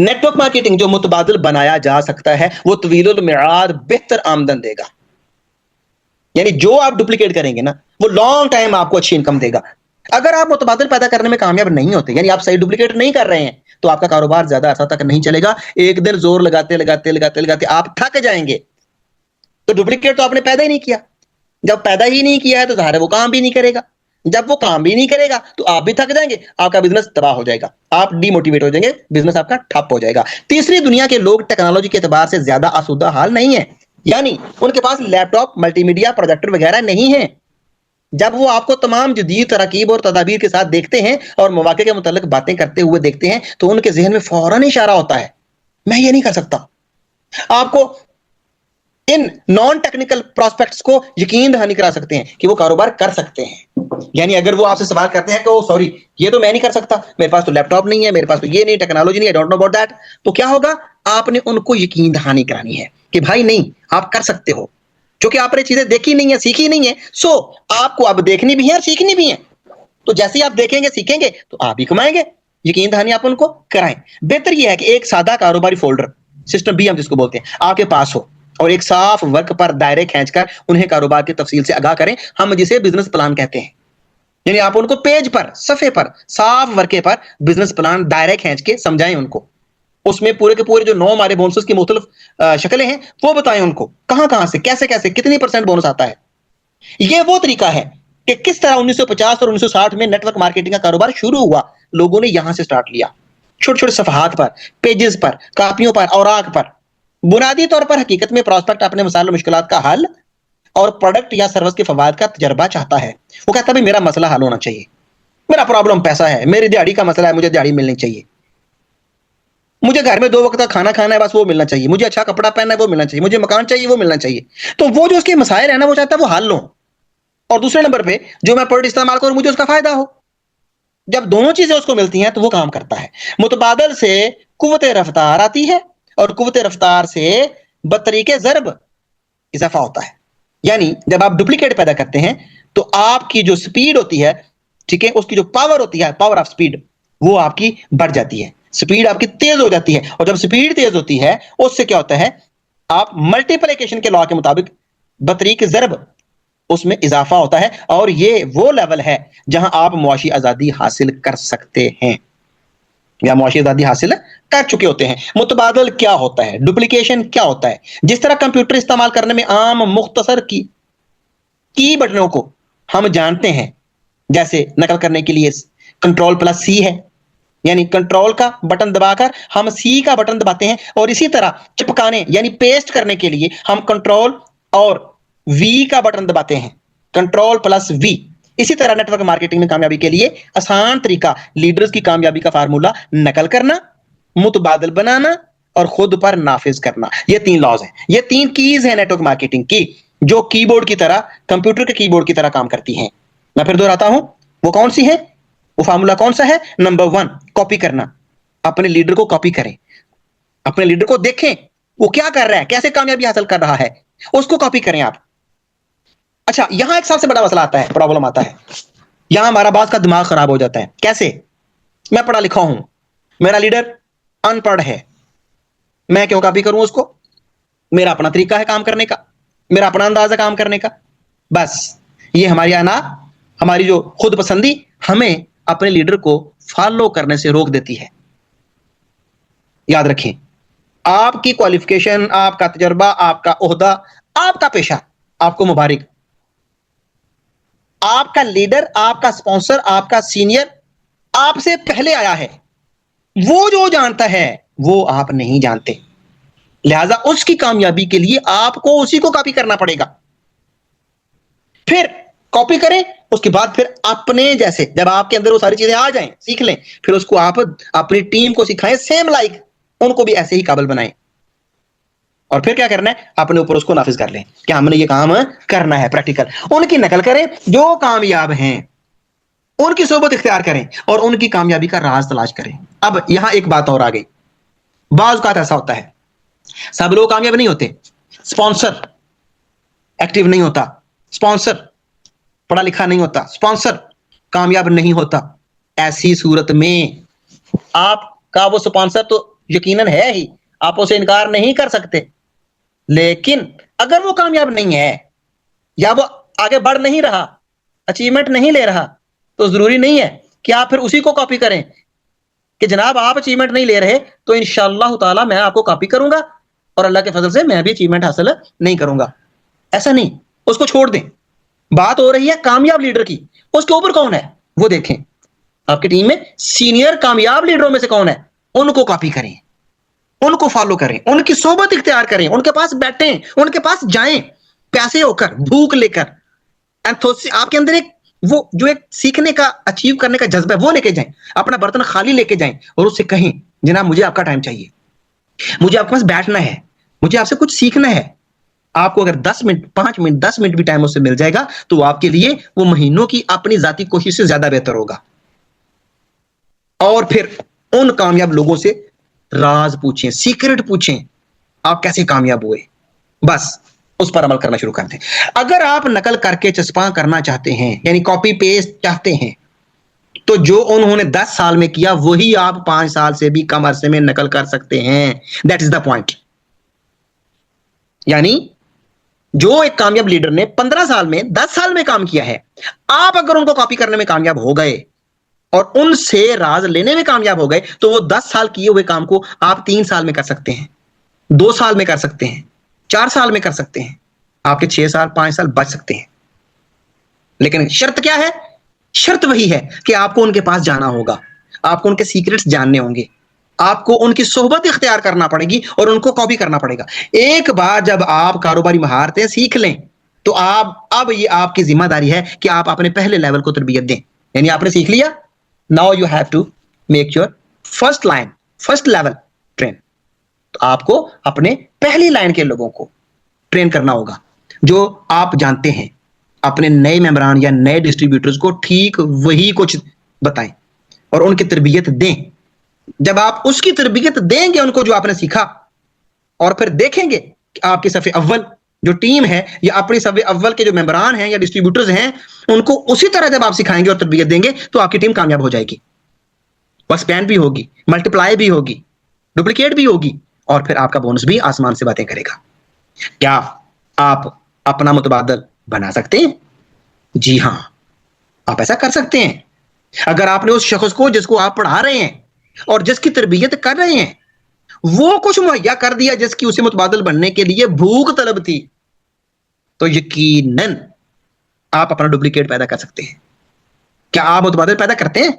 नेटवर्क मार्केटिंग जो मुतबादिल बनाया जा सकता है वो तवीलुल मियाद बेहतर आमदन देगा, यानी जो आप डुप्लीकेट करेंगे ना वो लॉन्ग टाइम आपको अच्छी इनकम देगा। अगर आप मुतबादिल पैदा करने में कामयाब नहीं होते, यानी आप सही डुप्लीकेट नहीं कर रहे हैं, तो आपका कारोबार ज्यादा अरसा तक नहीं चलेगा। एक दिन जोर लगाते लगाते लगाते लगाते आप थक जाएंगे। तो डुप्लीकेट तो आपने पैदा ही नहीं किया, जब पैदा ही नहीं किया है तो ज़ाहिर है वो काम भी नहीं करेगा, जब वो काम भी नहीं करेगा तो आप भी थक जाएंगे, आपका बिजनेस तबाह हो जाएगा, आप डिमोटिवेट हो जाएंगे, बिजनेस आपका ठप हो जाएगा। तीसरी दुनिया के लोग टेक्नोलॉजी के एतबार से ज्यादा आसूदा हाल नहीं है, यानी उनके पास लैपटॉप, मल्टीमीडिया, प्रोजेक्टर वगैरह नहीं है। जब वो आपको तमाम जदीद तरकीब और तदाबीर के साथ देखते हैं और मौके के मुतालिक बातें करते हुए देखते हैं तो उनके जहन में फौरन इशारा होता है मैं ये नहीं कर सकता। आपको इन नॉन टेक्निकल प्रोस्पेक्ट्स को यकीन दहानी करा सकते हैं कि वो कारोबार कर सकते हैं। यानी अगर वो आपसे सवाल करते हैं कि ओ सॉरी ये तो मैं नहीं कर सकता, मेरे पास तो लैपटॉप नहीं है, मेरे पास तो ये नहीं, टेक्नोलॉजी नहीं, I don't know about that, तो क्या होगा, आपने उनको यकीन दहानी करानी है कि भाई नहीं आप कर सकते हो, क्योंकि आपने चीजें देखी नहीं है, सीखी नहीं है। सो आपको अब देखनी भी है और सीखनी भी है, तो जैसे ही आप देखेंगे सीखेंगे तो आप भी कमाएंगे। यकीन दहानी आप उनको कराएं। बेहतर यह है कि एक सादा कारोबारी फोल्डर, सिस्टम बी हम जिसको बोलते हैं, आपके पास हो और एक साफ वर्क पर दायरे खींचकर उन्हें कारोबार की तफसील से आगाह करें, हम जिसे बिजनेस प्लान कहते हैं। यानी आप उनको पेज पर, सफे पर, साफ वर्के पर बिजनेस प्लान दायरे खींच के समझाएं उनको, उसमें पूरे के पूरे जो 9 हमारे बोनस की मुख्तलिफ शक्लें हैं वो बताएं उनको, कहां कहां से कैसे कैसे कितनी % बोनस आता है। ये वो तरीका है कि किस तरह 1950 और 1960 में नेटवर्क मार्केटिंग का कारोबार शुरू हुआ। लोगों ने यहां से स्टार्ट लिया, छोटे छोटे सफहात पर, पेजेस पर, कापियों पर, औराक पर। बुनियादी तौर पर हकीकत में प्रॉस्पेक्ट अपने मसाइल और मुश्किलात का हल और प्रोडक्ट या सर्विस के फवाद का तजर्बा चाहता है। वो कहता है मेरा मसला हल होना चाहिए, मेरा प्रॉब्लम पैसा है, मेरी दिहाड़ी का मसला है, मुझे दिहाड़ी मिलनी चाहिए, मुझे घर में 2 वक्त का खाना खाना है बस वो मिलना चाहिए, मुझे अच्छा कपड़ा पहनना है वो मिलना चाहिए, मुझे मकान चाहिए वो मिलना चाहिए। तो वो जो उसके मसाइल है ना वो चाहता है वो हल हो, और दूसरे नंबर पे जो मैं प्रोडक्ट इस्तेमाल करूं मुझे उसका फायदा हो। जब दोनों चीजें उसको मिलती हैं तो वो काम करता है। मुतबादल से कुव्वत रफ्तार आती है और कुव्वत रफ्तार से बतरीके ज़र्ब इजाफा होता है। यानी जब आप डुप्लीकेट पैदा करते हैं तो आपकी जो स्पीड होती है, ठीक है, उसकी जो पावर होती है, पावर ऑफ स्पीड, वो आपकी बढ़ जाती है, स्पीड आपकी तेज हो जाती है। और जब स्पीड तेज होती है उससे क्या होता है, आप मल्टीप्लिकेशन के लॉ के मुताबिक बतरीक ज़र्ब उसमें इजाफा होता है, और ये वो लेवल है जहां आप मुआशी आजादी हासिल कर सकते हैं या मुआशी आजादी हासिल कर चुके होते हैं। मुतबादल क्या होता है, डुप्लीकेशन क्या होता है? जिस तरह कंप्यूटर इस्तेमाल करने में आम मुख्तसर की बटनों को हम जानते हैं, जैसे नकल करने के लिए Ctrl+C है, यानी कंट्रोल का बटन दबाकर हम सी का बटन दबाते हैं, और इसी तरह चिपकाने यानी पेस्ट करने के लिए हम कंट्रोल और वी का बटन दबाते हैं, Ctrl+V। इसी तरह नेटवर्क मार्केटिंग में कामयाबी के लिए आसान तरीका लीडर्स की कामयाबी का फार्मूला नकल करना, मुतबादिल बनाना और खुद पर नाफिज करना। ये 3 लॉज हैं, ये 3 कीज हैं नेटवर्क मार्केटिंग की, जो कीबोर्ड की तरह, कंप्यूटर के कीबोर्ड की तरह काम करती हैं। मैं फिर दोहराता हूं, वो कौन सी है, वो फार्मूला कौन सा है? नंबर 1, कॉपी करना। अपने लीडर को कॉपी करें, अपने लीडर को देखें वो क्या कर रहा है, कैसे कामयाबी हासिल कर रहा है, उसको कॉपी करें आप। अच्छा, यहां एक सबसे बड़ा मसला आता है, प्रॉब्लम आता है, यहां हमारा बॉस का दिमाग खराब हो जाता है। कैसे? मैं पढ़ा लिखा हूं, मेरा लीडर अनपढ़ है, मैं क्यों कॉपी करूं उसको? मेरा अपना तरीका है काम करने का, मेरा अपना अंदाज है काम करने का। बस ये हमारी जो खुद पसंदी हमें अपने लीडर को फॉलो करने से रोक देती है। याद रखें, आपकी क्वालिफिकेशन, आपका तजर्बा, आपका ओहदा, आपका पेशा, आपको मुबारक। आपका लीडर, आपका स्पॉन्सर, आपका सीनियर आपसे पहले आया है, वो जो जानता है वो आप नहीं जानते, लिहाजा उसकी कामयाबी के लिए आपको उसी को कॉपी करना पड़ेगा। फिर कॉपी करें, उसके बाद फिर अपने जैसे, जब आपके अंदर वो सारी चीजें आ जाएं, सीख लें, फिर उसको आप अपनी टीम को सिखाएं, सेम लाइक उनको भी ऐसे ही काबिल बनाएं। और फिर क्या करना है, अपने ऊपर उसको नाफिज कर लें कि हमने ये काम करना है, प्रैक्टिकल। उनकी नकल करें जो कामयाब हैं, उनकी सोबत इख्तियार करें और उनकी कामयाबी का राज तलाश करें। अब यहां एक बात और आ गई, बाज़ का ऐसा होता है, सब लोग कामयाब नहीं होते, स्पॉन्सर एक्टिव नहीं होता, स्पॉन्सर पढ़ा लिखा नहीं होता, स्पॉन्सर कामयाब नहीं होता। ऐसी सूरत में आपका वो स्पॉन्सर तो यकीनन है ही, आप उसे इनकार नहीं कर सकते। लेकिन अगर वो कामयाब नहीं है या वो आगे बढ़ नहीं रहा, अचीवमेंट नहीं ले रहा, तो जरूरी नहीं है कि आप फिर उसी को कॉपी करें कि जनाब आप अचीवमेंट नहीं ले रहे तो इंशाअल्लाह ताला मैं आपको कॉपी करूंगा और अल्लाह के फजल से मैं भी अचीवमेंट हासिल नहीं करूंगा। ऐसा नहीं, उसको छोड़ दें। बात हो रही है कामयाब लीडर की, उसके ऊपर कौन है वो देखें। आपकी टीम में सीनियर कामयाब लीडरों में से कौन है, उनको कॉपी करें, उनको फॉलो करें, उनकी सोबत इख्तियार करें, उनके पास बैठें, उनके पास जाएं, प्यासे होकर, भूख लेकर, आपके अंदर एक वो जो एक सीखने का, अचीव करने का जज्बा है वो लेके जाएं। अपना बर्तन खाली लेके जाएं और उससे कहें जनाब मुझे आपका टाइम चाहिए, मुझे आपके पास बैठना है, मुझे आपसे कुछ सीखना है। आपको अगर 10 मिनट, 5 मिनट, 10 मिनट भी टाइम उससे मिल जाएगा तो आपके लिए वो महीनों की अपनी जाती कोशिश से ज्यादा बेहतर होगा। और फिर उन कामयाब लोगों से राज पूछें, सीक्रेट पूछें, आप कैसे कामयाब हुए, बस उस पर अमल करना शुरू कर दें। अगर आप नकल करके चस्पा करना चाहते हैं, यानी कॉपी पेस्ट चाहते हैं, तो जो उन्होंने 10 साल में किया वही आप 5 साल से भी कम अरसे में नकल कर सकते हैं। That is the point. यानी जो एक कामयाब लीडर ने 15 साल में, 10 साल में काम किया है, आप अगर उनको कॉपी करने में कामयाब हो गए और उनसे राज लेने में कामयाब हो गए, तो वो 10 साल किए हुए काम को आप 3 साल में कर सकते हैं, 2 साल में कर सकते हैं, 4 साल में कर सकते हैं, आपके 6 साल 5 साल बच सकते हैं। लेकिन शर्त क्या है? शर्त वही है कि आपको उनके पास जाना होगा, आपको उनके सीक्रेट्स जानने होंगे, आपको उनकी सोहबत इख्तियार करना पड़ेगी और उनको कॉपी करना पड़ेगा। एक बार जब आप कारोबारी महारतें सीख लें तो आप, अब ये आपकी जिम्मेदारी है कि आप अपने पहले लेवल को तरबियत दें। यानी आपने सीख लिया, now you have to make your first line, first level train. तो आपको अपने पहली लाइन के लोगों को ट्रेन करना होगा, जो आप जानते हैं। अपने नए मेंबरान या नए डिस्ट्रीब्यूटर्स को ठीक वही कुछ बताएं और उनकी तरबियत दें। जब आप उसकी तरबियत देंगे उनको जो आपने सीखा, और फिर देखेंगे कि आपके सफ़े अव्वल जो टीम है या अपने सफ़े अव्वल के जो मेंबरान हैं या डिस्ट्रीब्यूटर्स हैं, उनको उसी तरह जब आप सिखाएंगे और तरबियत देंगे तो आपकी टीम कामयाब हो जाएगी। एक्सपैंड भी होगी, मल्टीप्लाई भी होगी, डुप्लीकेट भी होगी, और फिर आपका बोनस भी आसमान से बातें करेगा। क्या आप अपना मुतबादल बना सकते हैं? जी हां, आप ऐसा कर सकते हैं। अगर आपने उस शख्स को जिसको आप पढ़ा रहे हैं और जिसकी तरबियत कर रहे हैं वो कुछ मुहैया कर दिया जिसकी उसे मुतबादल बनने के लिए भूख तलब थी, तो यकीनन आप अपना डुप्लीकेट पैदा कर सकते हैं। क्या आप मुतबादल पैदा करते हैं?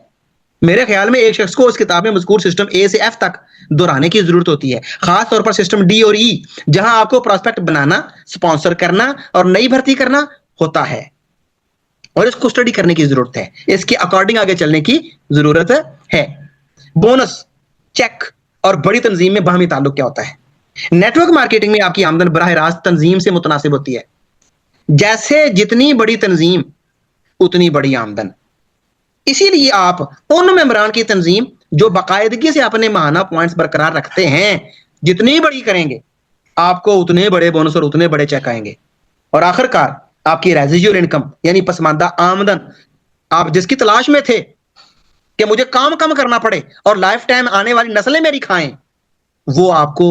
मेरे ख्याल में एक शख्स को उस किताब में मज़कूर सिस्टम ए से एफ तक दोहराने की जरूरत होती है, खास तौर पर सिस्टम डी और ई, जहां आपको प्रोस्पेक्ट बनाना, स्पॉन्सर करना और नई भर्ती करना होता है, और इसको स्टडी करने की जरूरत है, इसके अकॉर्डिंग आगे चलने की जरूरत है। बोनस, चेक और बड़ी तंजीम में बाहमी ताल्लुक क्या होता है? नेटवर्क मार्केटिंग में आपकी आमदन बराह रास्त तंजीम से मुतनासिब होती है। जैसे जितनी बड़ी तंजीम उतनी बड़ी आमदन। इसीलिए आप उन मेंबरान की तंजीम जो बाकायदगी से अपने माहाना पॉइंट्स बरकरार रखते हैं, जितनी बड़ी करेंगे आपको उतने बड़े बोनस और उतने बड़े चेक आएंगे। और आखिरकार आपकी रेजिजुअल इनकम यानी पसमानदा आमदन, आप जिसकी तलाश में थे कि मुझे काम कम करना पड़े और लाइफ टाइम आने वाली नस्लें मेरी खाएं, वो आपको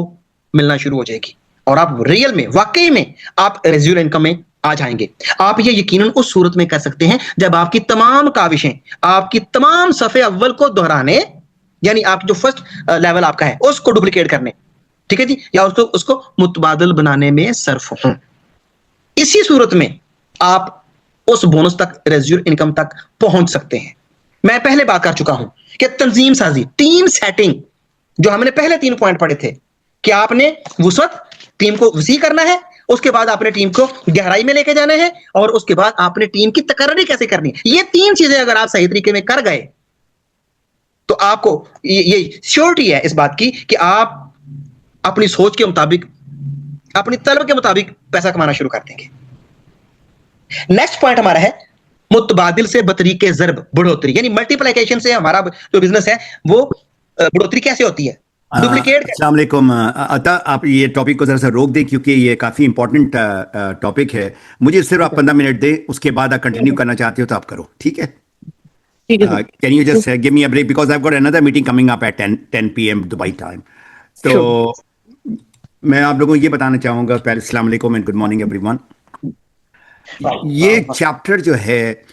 मिलना शुरू हो जाएगी और आप रियल में, वाकई में आप रेजिजुअल इनकम में आ जाएंगे। आप ये यकीनन उस सूरत में कर सकते हैं जब आपकी तमाम काविशें, आपकी तमाम सफ़े अव्वल को दोहराने, यानी आप जो फर्स्ट लेवल आपका है उसको डुप्लीकेट करने, ठीक है जी, या उसको मुतबादल बनाने में सर्फ हों। इसी सूरत में आप उस बोनस तक, रेजिजुअल इनकम तक पहुंच सकते हैं। मैं पहले बात कर चुका हूं कि तंजीम साजी, टीम सेटिंग, जो हमने पहले 3 पॉइंट पढ़े थे कि आपने वुसअत, टीम को वसी करना है, उसके बाद आपने टीम को गहराई में लेके जाना है, और उसके बाद आपने टीम की तकर्री कैसे करनी है। ये 3 चीजें अगर आप सही तरीके में कर गए तो आपको ये श्योरिटी है इस बात की कि आप अपनी सोच के मुताबिक, अपनी तलब के मुताबिक पैसा कमाना शुरू कर देंगे। नेक्स्ट पॉइंट हमारा है मुतबादिल से बतरीके ज़र्ब बढ़ोतरी, यानी मल्टीप्लिकेशन से हमारा जो बिजनेस है वो बढ़ोतरी कैसे होती है, डुप्लीकेट। अस्सलाम वालेकुम अता, आप ये टॉपिक को जरा सा रोक दें क्योंकि ये काफी इंपॉर्टेंट टॉपिक है। मुझे सिर्फ आप 15 मिनट दें, उसके बाद आप कंटिन्यू करना चाहते हो तो आप करो, ठीक है? Can you just give me a break because I have got another meeting coming up at 10 PM Dubai time. तो मैं आप लोगों को ये बताना चाहूंगा पहले, अस्सलाम वालेकुम एंड गुड मॉर्निंग एवरीवन। ये चैप्टर जो है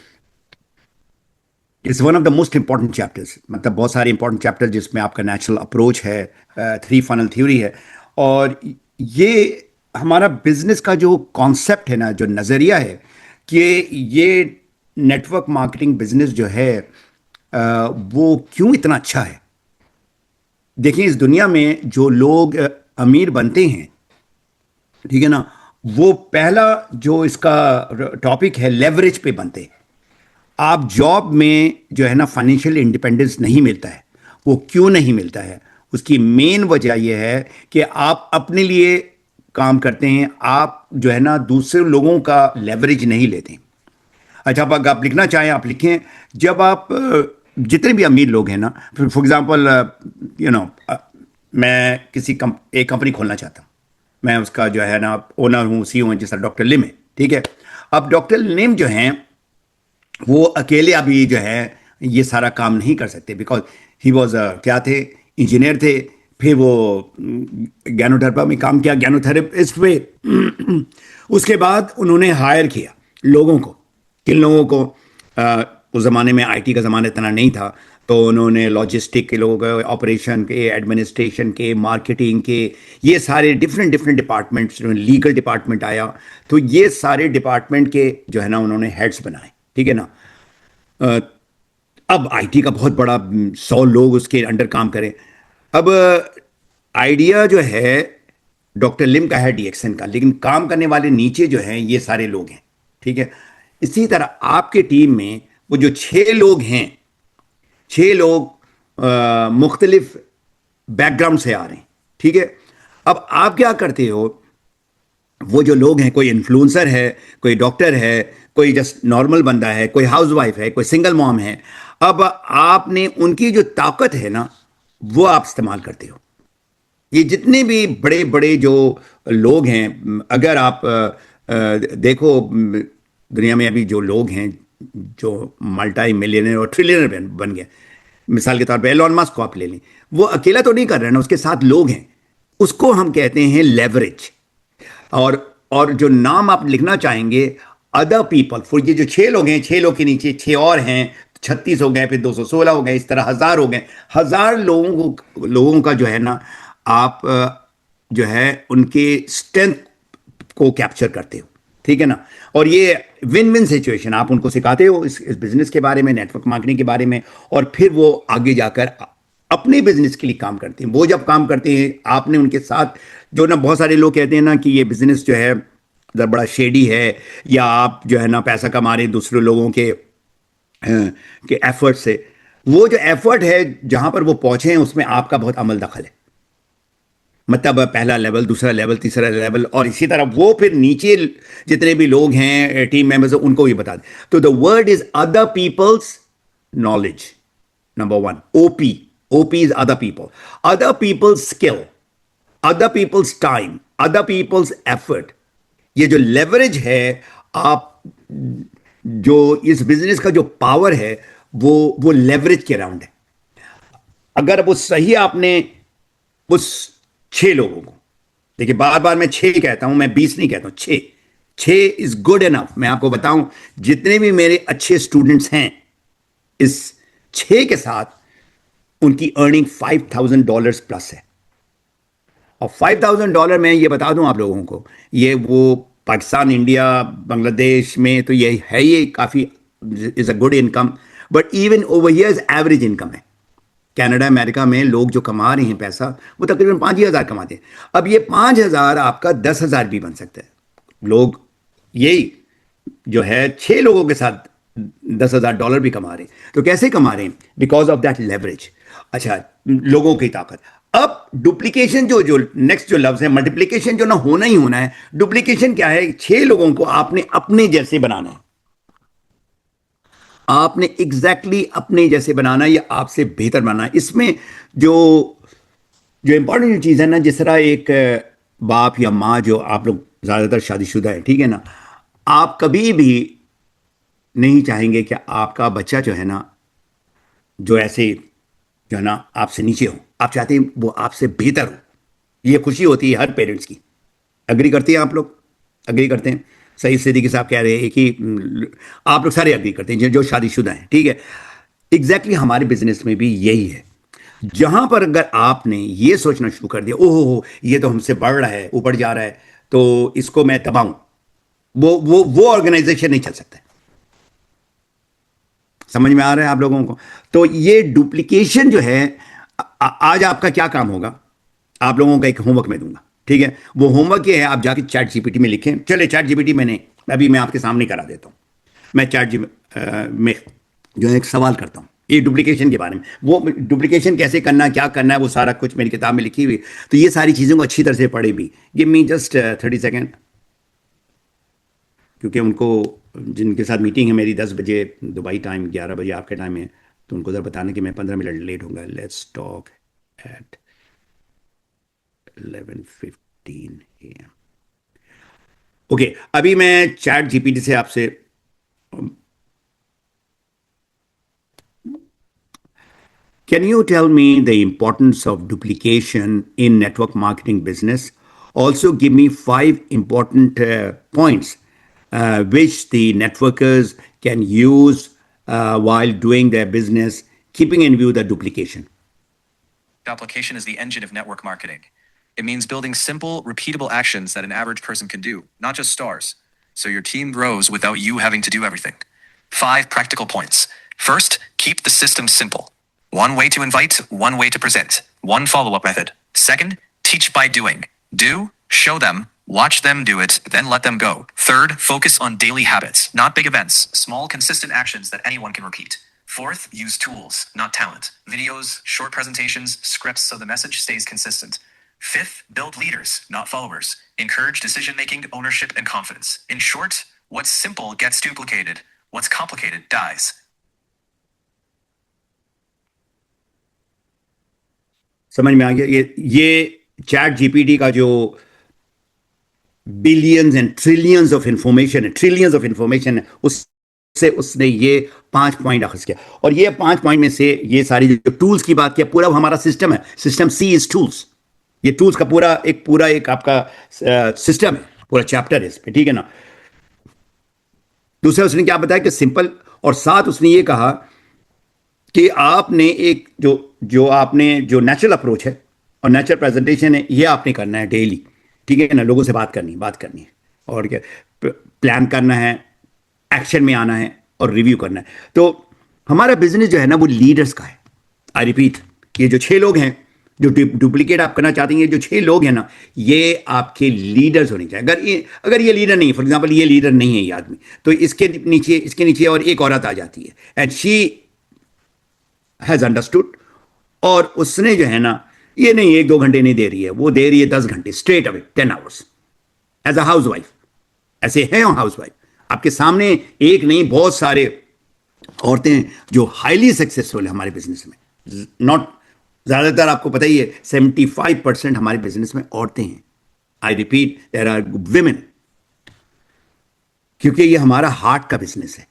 it's one of the most important chapters, मतलब बहुत सारे इंपॉर्टेंट चैप्टर जिसमें आपका नेचुरल अप्रोच है, थ्री फनल थ्योरी है, और ये हमारा बिजनेस का जो कॉन्सेप्ट है ना, जो नज़रिया है कि ये नेटवर्क मार्केटिंग बिजनेस जो है वो क्यों इतना अच्छा है। देखिए, इस दुनिया में जो लोग अमीर बनते हैं, ठीक है ना, वो पहला जो इसका टॉपिक है लेवरेज पे बनते हैं। आप जॉब में जो है ना फाइनेंशियल इंडिपेंडेंस नहीं मिलता है। वो क्यों नहीं मिलता है? उसकी मेन वजह यह है कि आप अपने लिए काम करते हैं, आप जो है ना दूसरे लोगों का लेवरेज नहीं लेते। अच्छा, अब अगर आप लिखना चाहें आप लिखें। जब आप जितने भी अमीर लोग हैं ना, फॉर एग्जांपल मैं एक कंपनी खोलना चाहता हूँ, मैं उसका जो है ना ओनर हूँ, सीईओ हूँ, जैसा डॉक्टर लिम है, ठीक है। अब डॉक्टर लिम जो हैं वो अकेले अभी जो है ये सारा काम नहीं कर सकते, बिकॉज ही वॉज क्या थे, इंजीनियर थे, फिर वो ज्ञानोथेरेपी में काम किया, ज्ञानोथेरेपिस्ट पे उसके बाद उन्होंने हायर किया लोगों को। किन लोगों को? उस ज़माने में आईटी का ज़माना इतना नहीं था, तो उन्होंने लॉजिस्टिक के लोग, ऑपरेशन के, एडमिनिस्ट्रेशन के, मार्केटिंग के, ये सारे different different departments, legal department आया, तो ये सारे डिपार्टमेंट के जो है ना उन्होंने हेड्स बनाए, ठीक है ना। अब आईटी का बहुत बड़ा 100 लोग उसके अंडर काम करें। अब आइडिया जो है डॉक्टर लिम का है डीएक्सन का, लेकिन काम करने वाले नीचे जो हैं ये सारे लोग हैं, ठीक है। इसी तरह आपके टीम में वो जो 6 लोग हैं, 6 लोग मुख्तलिफ बैकग्राउंड से आ रहे हैं, ठीक है। अब आप क्या करते हो, वो जो लोग हैं, कोई इन्फ्लुएंसर है, कोई डॉक्टर है, कोई जस्ट नॉर्मल बंदा है, कोई हाउसवाइफ है, कोई सिंगल मॉम है। अब आपने उनकी जो ताकत है ना वो आप इस्तेमाल करते हो। ये जितने भी बड़े बड़े जो लोग हैं, अगर आप देखो दुनिया में अभी जो लोग हैं जो मल्टी मिलियनर और ट्रिलियनर बन गए, मिसाल के तौर पे एलोन मस्क को आप ले लें, वो अकेला तो नहीं कर रहे ना, उसके साथ लोग हैं, उसको हम कहते हैं लेवरेज। और जो नाम आप लिखना चाहेंगे अदर पीपल, फॉर ये जो 6 लोग हैं, 6 लोग के नीचे 6 और हैं, 36 हो गए, फिर 216 हो गए, इस तरह 1000 हो गए। 1000 लोगों का जो है ना आप जो है उनके स्ट्रेंथ को कैप्चर करते हो, ठीक है ना। और ये विन विन सिचुएशन, आप उनको सिखाते हो इस बिजनेस के बारे में, नेटवर्क मार्केटिंग के बारे में, और फिर वो आगे जाकर अपने बिजनेस के लिए काम करते हैं। वो जब काम करते हैं आपने उनके साथ, जो ना बहुत सारे लोग कहते हैं ना कि ये बिजनेस जो है बड़ा शेडी है, या आप जो है ना पैसा कमा रहे हैं दूसरे लोगों के एफर्ट से। वो जो एफर्ट है जहां पर वो पहुंचे हैं उसमें आपका बहुत अमल दखल है। मतलब पहला लेवल, दूसरा लेवल, तीसरा लेवल, और इसी तरह वो फिर नीचे जितने भी लोग हैं टीम मेंबर्स उनको भी बता दें। तो the word is other people's knowledge, number 1। OP is other people's skill, other people's time, other people's effort. ये जो लेवरेज है, आप जो इस बिजनेस का जो पावर है वो लेवरेज के अराउंड है। अगर वो सही आपने उस 6 लोगों को, देखिए बार बार मैं 6 कहता हूं, मैं 20 नहीं कहता हूं, 6 इज गुड इनफ। मैं आपको बताऊं, जितने भी मेरे अच्छे स्टूडेंट्स हैं, इस 6 के साथ उनकी अर्निंग $5,000 प्लस है। और $5,000 मैं ये बता दूं आप लोगों को, ये वो पाकिस्तान, इंडिया, बांग्लादेश में तो ये है, ये काफ़ी is a good income, but even over here is average income है। कनाडा, अमेरिका में लोग जो कमा रहे हैं पैसा, वो तकरीबन 5,000 कमाते हैं। अब ये 5,000 आपका 10,000 भी बन सकता है। लोग यही जो है 6 लोगों के साथ $10,000 भी कमा रहे हैं। तो कैसे कमा रहे हैं? Because of that leverage. अच्छा, लोगों की ताकत। अब डुप्लीकेशन जो नेक्स्ट जो लफ्ज है, मल्टीप्लीकेशन जो ना होना ही होना है। डुप्लीकेशन क्या है? 6 लोगों को आपने अपने जैसे बनाना है, आपने एग्जैक्टली अपने जैसे बनाना है या आपसे बेहतर बनाना है। इसमें जो इंपॉर्टेंट चीज़ है ना, जिस तरह एक बाप या माँ, जो आप लोग ज़्यादातर शादीशुदा है, ठीक है ना, आप कभी भी नहीं चाहेंगे कि आपका बच्चा जो है ना, जो ऐसे जो है ना आपसे नीचे हो, आप चाहते हैं वो आपसे बेहतर हो। ये खुशी होती है हर पेरेंट्स की। अग्री करते हैं आप लोग? अग्री करते हैं? सही सिद्दीकी साहब कह रहे हैं कि आप लोग सारे अग्री करते हैं जो शादीशुदा हैं, ठीक है। एग्जैक्टली हमारे बिजनेस में भी यही है। जहां पर अगर आपने ये सोचना शुरू कर दिया, ओहो ये तो हमसे बढ़ रहा है, ऊपर जा रहा है, तो इसको मैं दबाऊं, वो ऑर्गेनाइजेशन नहीं चल सकता। समझ में आ रहा है आप लोगों को? तो ये डुप्लीकेशन जो है, आज आपका क्या काम होगा, आप लोगों का एक होमवर्क मैं दूंगा, ठीक है। वो होमवर्क ये है, आप जाके चैट जीपीटी में लिखें। चले चैट जीपीटी मैं आपके सामने करा देता हूं। मैं चैट जी में जो है एक सवाल करता हूं ये डुप्लीकेशन के बारे में। वो डुप्लीकेशन कैसे करना, क्या करना है, वो सारा कुछ मेरी किताब में लिखी हुई। तो ये सारी चीज़ों को अच्छी तरह से पढ़े भी। गिव मी जस्ट 30 सेकेंड, क्योंकि उनको जिनके साथ मीटिंग है मेरी 10 बजे दुबई टाइम, 11 बजे आपके टाइम है, तो उनको ज़रा बताने कि मैं 15 मिनट लेट होऊंगा। Let's talk eight 11:15 AM। Okay, अभी मैं चैट जीपीटी से आपसे can you tell me the importance of duplication in network marketing business? Also, give me 5 important points which the networkers can use while doing their business, keeping in view the duplication. Duplication is the engine of network marketing. It means building simple, repeatable actions that an average person can do, not just stars. So your team grows without you having to do everything. 5 practical points. First, keep the system simple. One way to invite, one way to present, one follow-up method. Second, teach by doing. Do, show them, watch them do it, then let them go. Third, focus on daily habits, not big events, small, consistent actions that anyone can repeat. Fourth, use tools, not talent. Videos, short presentations, scripts so the message stays consistent. Fifth, build leaders, not followers. Encourage decision-making, ownership, and confidence. In short, what's simple gets duplicated. What's complicated dies. समझ में आ गया? ये चैट जीपीटी का जो billions and trillions of information है, उससे उसने ये 5 पॉइंट अखज किया। और ये 5 पॉइंट में से ये सारी जो टूल्स की बात किया, पूरा हमारा सिस्टम है। System C is tools. ये टूल्स का पूरा एक आपका सिस्टम है, पूरा चैप्टर है इस पे, ठीक है ना। दूसरा उसने क्या बताया कि सिंपल, और साथ उसने ये कहा कि आपने एक जो नेचुरल अप्रोच है और नेचुरल प्रेजेंटेशन है, ये आपने करना है डेली, ठीक है ना। लोगों से बात करनी है और क्या, प्लान करना है, एक्शन में आना है और रिव्यू करना है। तो हमारा बिजनेस जो है ना वो लीडर्स का है। आई रिपीट, ये जो 6 लोग हैं जो डुप्लीकेट आप करना चाहते हैं, जो 6 लोग हैं ना, ये आपके लीडर्स होने चाहिए। अगर ये लीडर नहीं, फॉर एग्जाम्पल ये लीडर नहीं है ये आदमी, तो इसके नीचे और एक औरत आ जाती है, एंड शी हैज अंडरस्टूड, और उसने जो है ना, ये नहीं 1-2 घंटे नहीं दे रही है, वो दे रही है 10 घंटे straight away, 10 hours as a housewife. ऐसे हैं हाउस वाइफ आपके सामने, एक नहीं बहुत सारे औरतें जो हाईली सक्सेसफुल है हमारे बिजनेस में। नॉट ज्यादातर, आपको पता ही है 75% हमारे बिजनेस में औरतें हैं। I repeat, there are women, क्योंकि ये हमारा हार्ट का बिजनेस है।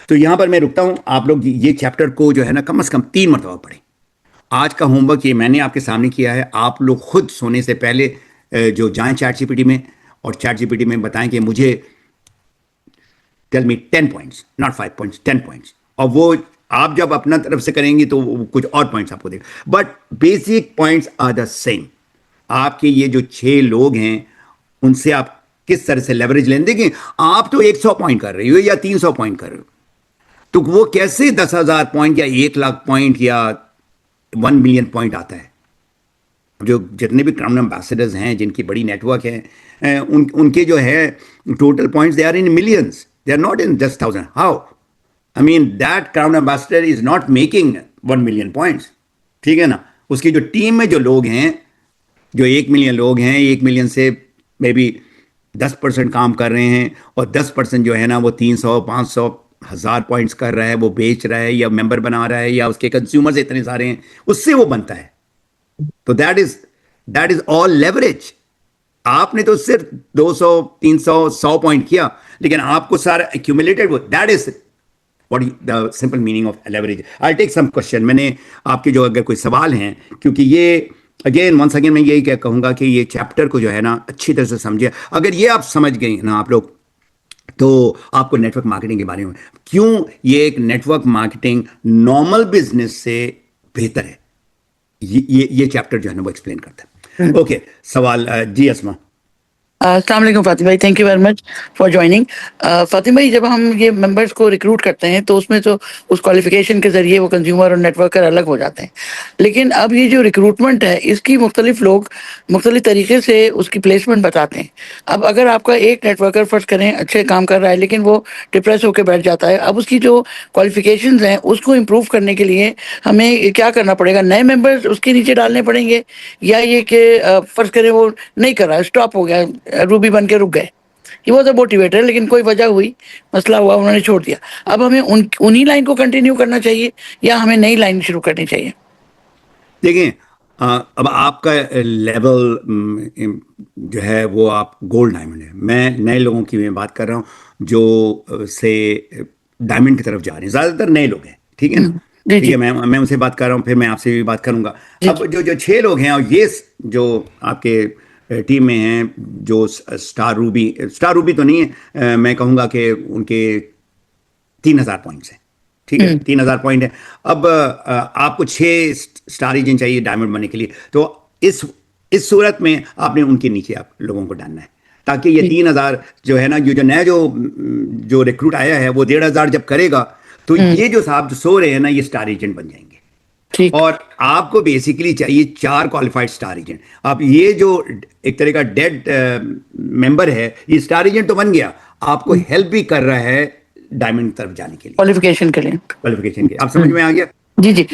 तो यहां पर मैं रुकता हूं। आप लोग ये चैप्टर को जो है ना कम से कम 3 मरतबा पढ़ें। आज का होमवर्क ये मैंने आपके सामने किया है। आप लोग खुद सोने से पहले जो जाएं चैट जीपीटी में, और चैट जीपीटी में बताएं कि मुझे tell me 10 points, not 5 points, 10 points. और वो आप जब अपना तरफ से करेंगे तो कुछ और पॉइंट्स आपको देगा, but basic points are the same. आपके ये जो 6 लोग हैं उनसे आप किस तरह से लेवरेज लें। देखिए, आप तो 100 पॉइंट कर रहे हो या 300 पॉइंट कर रहे हो, तो वो कैसे 10,000 पॉइंट या 1 लाख पॉइंट या 1 मिलियन पॉइंट आता है। जो जितने भी क्राउन एम्बेसडर्स हैं, जिनकी बड़ी नेटवर्क है, उनके जो है total points they are in millions, they are not in just 1000। How? I mean that crown ambassador is not making 1 million points, ठीक है ना। उसकी जो टीम में जो लोग हैं, जो 1 मिलियन लोग हैं, 1 मिलियन से मे बी 10% काम कर रहे हैं, और 10% जो है ना वो 300, 500, 1000 पॉइंट्स कर रहा है, वो बेच रहा है या मेंबर बना रहा है, या उसके कंज्यूमर्स इतने सारे हैं, उससे वो बनता है। तो दैट इज ऑल लेवरेज। आपने तो सिर्फ 200, 300, 100 पॉइंट किया, लेकिन आपको सारा accumulated, that is what the simple meaning of leverage. I take some question. मैंने आपके जो अगर कोई सवाल हैं, क्योंकि ये अगेन वंस अगेन मैं यही क्या कहूँगा कि ये चैप्टर को जो है ना अच्छी तरह से समझिए। अगर ये आप समझ गए ना आप लोग, तो आपको नेटवर्क मार्केटिंग के बारे में क्यों ये एक नेटवर्क मार्केटिंग नॉर्मल बिजनेस से बेहतर है, ये चैप्टर जो है ना वो एक्सप्लेन करता है। ओके, सवाल जी अस्मा। अस्सलाम वालेकुम फातिम भाई, thank you very much for joining. Fatim भाई, जब हम ये मेंबर्स को रिक्रूट करते हैं तो उसमें तो उस क्वालिफिकेशन के जरिए वो कंज्यूमर और नेटवर्कर अलग हो जाते हैं, लेकिन अब ये जो रिक्रूटमेंट है इसकी मुख्तलिफ लोग मुख्तलिफ तरीके से उसकी प्लेसमेंट बताते हैं। अब अगर आपका एक नेटवर्कर फर्स्ट करें अच्छे काम कर रहा है लेकिन वो डिप्रेस होकर बैठ जाता है, अब उसकी जो क्वालिफिकेशन हैं उसको इम्प्रूव करने के लिए हमें क्या करना पड़ेगा? नए मेंबर्स उसके नीचे डालने पड़ेंगे, या ये कि फर्स्ट करें वो नहीं कर रहा, स्टॉप हो गया, रूबी बन के रुक गए, ही वॉज अ मोटिवेटर लेकिन कोई वजह हुई, मसला हुआ, उन्होंने छोड़ दिया, अब हमें उन्हीं लाइन को कंटिन्यू करना चाहिए या हमें नई लाइन शुरू करनी चाहिए? देखिए, अब आपका लेवल जो है वो आप गोल्ड डायमंड है। मैं नए लोगों की मैं बात कर रहा हूँ जो से डायमंड की तरफ जा रहे हैं, ज़्यादातर नए लोग हैं, ठीक है ना। जी ठीक जी है, मैं उनसे बात कर रहा हूँ, फिर मैं आपसे भी बात करूंगा। जी अब जो जो 6 लोग हैं और ये जो आपके टीम में हैं, जो स्टार रूबी तो नहीं है, मैं कहूँगा कि उनके 3,000 पॉइंट्स हैं, ठीक है, 3,000 पॉइंट है। अब आपको 6 स्टार एजेंट चाहिए डायमंड बनने के लिए, तो इस सूरत में आपने उनके नीचे आप लोगों को डालना है, ताकि ये 3,000 जो है ना, ये जो नया जो रिक्रूट आया है वो 1,500 जब करेगा तो ये जो साहब जो सो रहे हैं ना, ये स्टार एजेंट बन जाएंगे। ठीक। और आपको बेसिकली चाहिए 4 क्वालिफाइड स्टार एजेंट। अब ये जो एक तरह का डेड मेंबर है, ये स्टार एजेंट तो बन गया, आपको हेल्प भी कर रहा है डायमंड तरफ जाने के लिए, क्वालिफिकेशन के लिए। क्वालिफिकेशन के। आप समझ में आ गया? जी जी।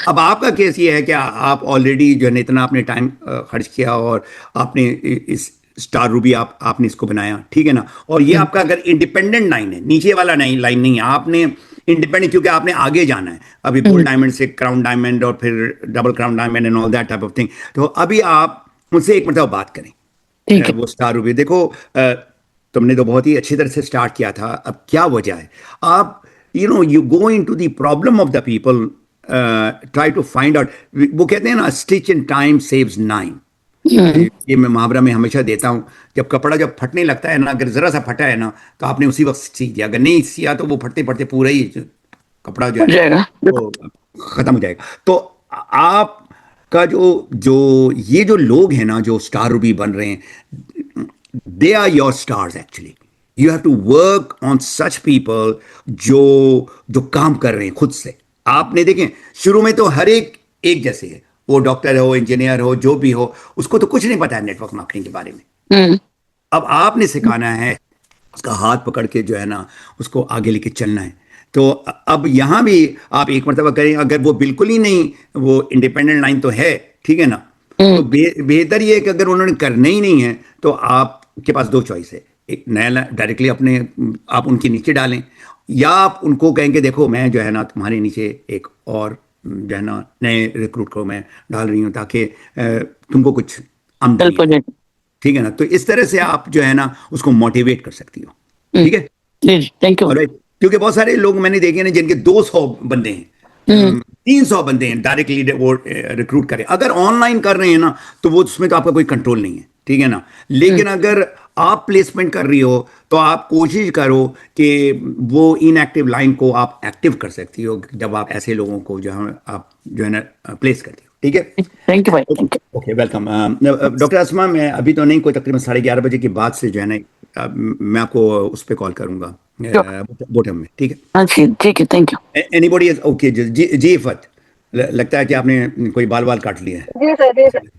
अब आपका केस ये है कि आप ऑलरेडी जो है ना इतना आपने टाइम खर्च किया और आपने इस स्टार रूबी आपने इसको बनाया, ठीक है ना। और ये आपका अगर इंडिपेंडेंट लाइन है, नीचे वाला नहीं लाइन नहीं है, आपने इंडिपेंडेंट, क्योंकि आपने आगे जाना है अभी गोल्ड डायमंड से क्राउन डायमंड और फिर double crown diamond and all that type of thing. तो अभी आप मुझसे एक मतलब बात करें, ठीक है। वो स्टार रूबी देखो, तुमने तो बहुत ही अच्छी तरह से स्टार्ट किया था, अब क्या वजह है? आप you go into the problem of the people, try to find out. वो कहते हैं ना, स्टिच इन टाइम सेव्स 9। ये मैं मुहावरा में हमेशा देता हूँ। जब कपड़ा जब फटने लगता है ना, अगर जरा सा फटा है ना तो आपने उसी वक्त सी दिया, अगर नहीं सिया तो वो फटते फटते पूरा ही कपड़ा जो है वो खत्म हो जाएगा। तो आपका जो ये जो लोग हैं ना, जो स्टार रूबी बन रहे हैं, they are your stars actually. You have to work on such people जो काम कर रहे हैं खुद से। आपने देखें, शुरू में तो हर एक जैसे है, वो डॉक्टर हो, इंजीनियर हो, जो भी हो, उसको तो कुछ नहीं पता है नेटवर्क मार्केटिंग के बारे में। अब आपने सिखाना है, उसका हाथ पकड़ के जो है ना उसको आगे लेके चलना है। तो अब यहां भी आप एक मरतबा करें, अगर वो बिल्कुल ही नहीं, वो इंडिपेंडेंट लाइन तो है, ठीक है ना, तो बेहतर ये है कि अगर उन्होंने करना ही नहीं है तो आपके पास 2 चॉइस है। एक नया डायरेक्टली आप उनके नीचे डालें, या आप उनको कहेंगे देखो मैं जो है ना तुम्हारे नीचे एक और जो है ना नए रिक्रूट को मैं डाल रही हूँ ताकि तुमको कुछ आमदनी, ठीक है ना। तो इस तरह से आप जो है ना उसको मोटिवेट कर सकती हो, ठीक है। Thank you. क्योंकि बहुत सारे लोग मैंने देखे ना जिनके 200 बंदे हैं, 300 बंदे हैं, डायरेक्टली वो रिक्रूट करें। अगर ऑनलाइन कर रहे हैं ना तो वो उसमें तो आपका कोई कंट्रोल नहीं है, ठीक है ना। लेकिन अगर आप प्लेसमेंट कर रही हो तो आप कोशिश करो कि वो इनएक्टिव लाइन को आप एक्टिव कर सकती हो जब आप ऐसे लोगों को आप जो है ना प्लेस करती हो, ठीक है। थैंक यू भाई, thank you. Okay, welcome. Doctor Asma, मैं अभी तो नहीं, कोई तकरीबन 11:30 बजे के बाद से जो है ना मैं आपको उस पर कॉल करूंगा बॉटम में, ठीक है। हाँ जी, ठीक है, thank you. Anybody is okay? जी इफ़त, लगता है कि आपने कोई बाल काट लिया है। जी सर, जी सर।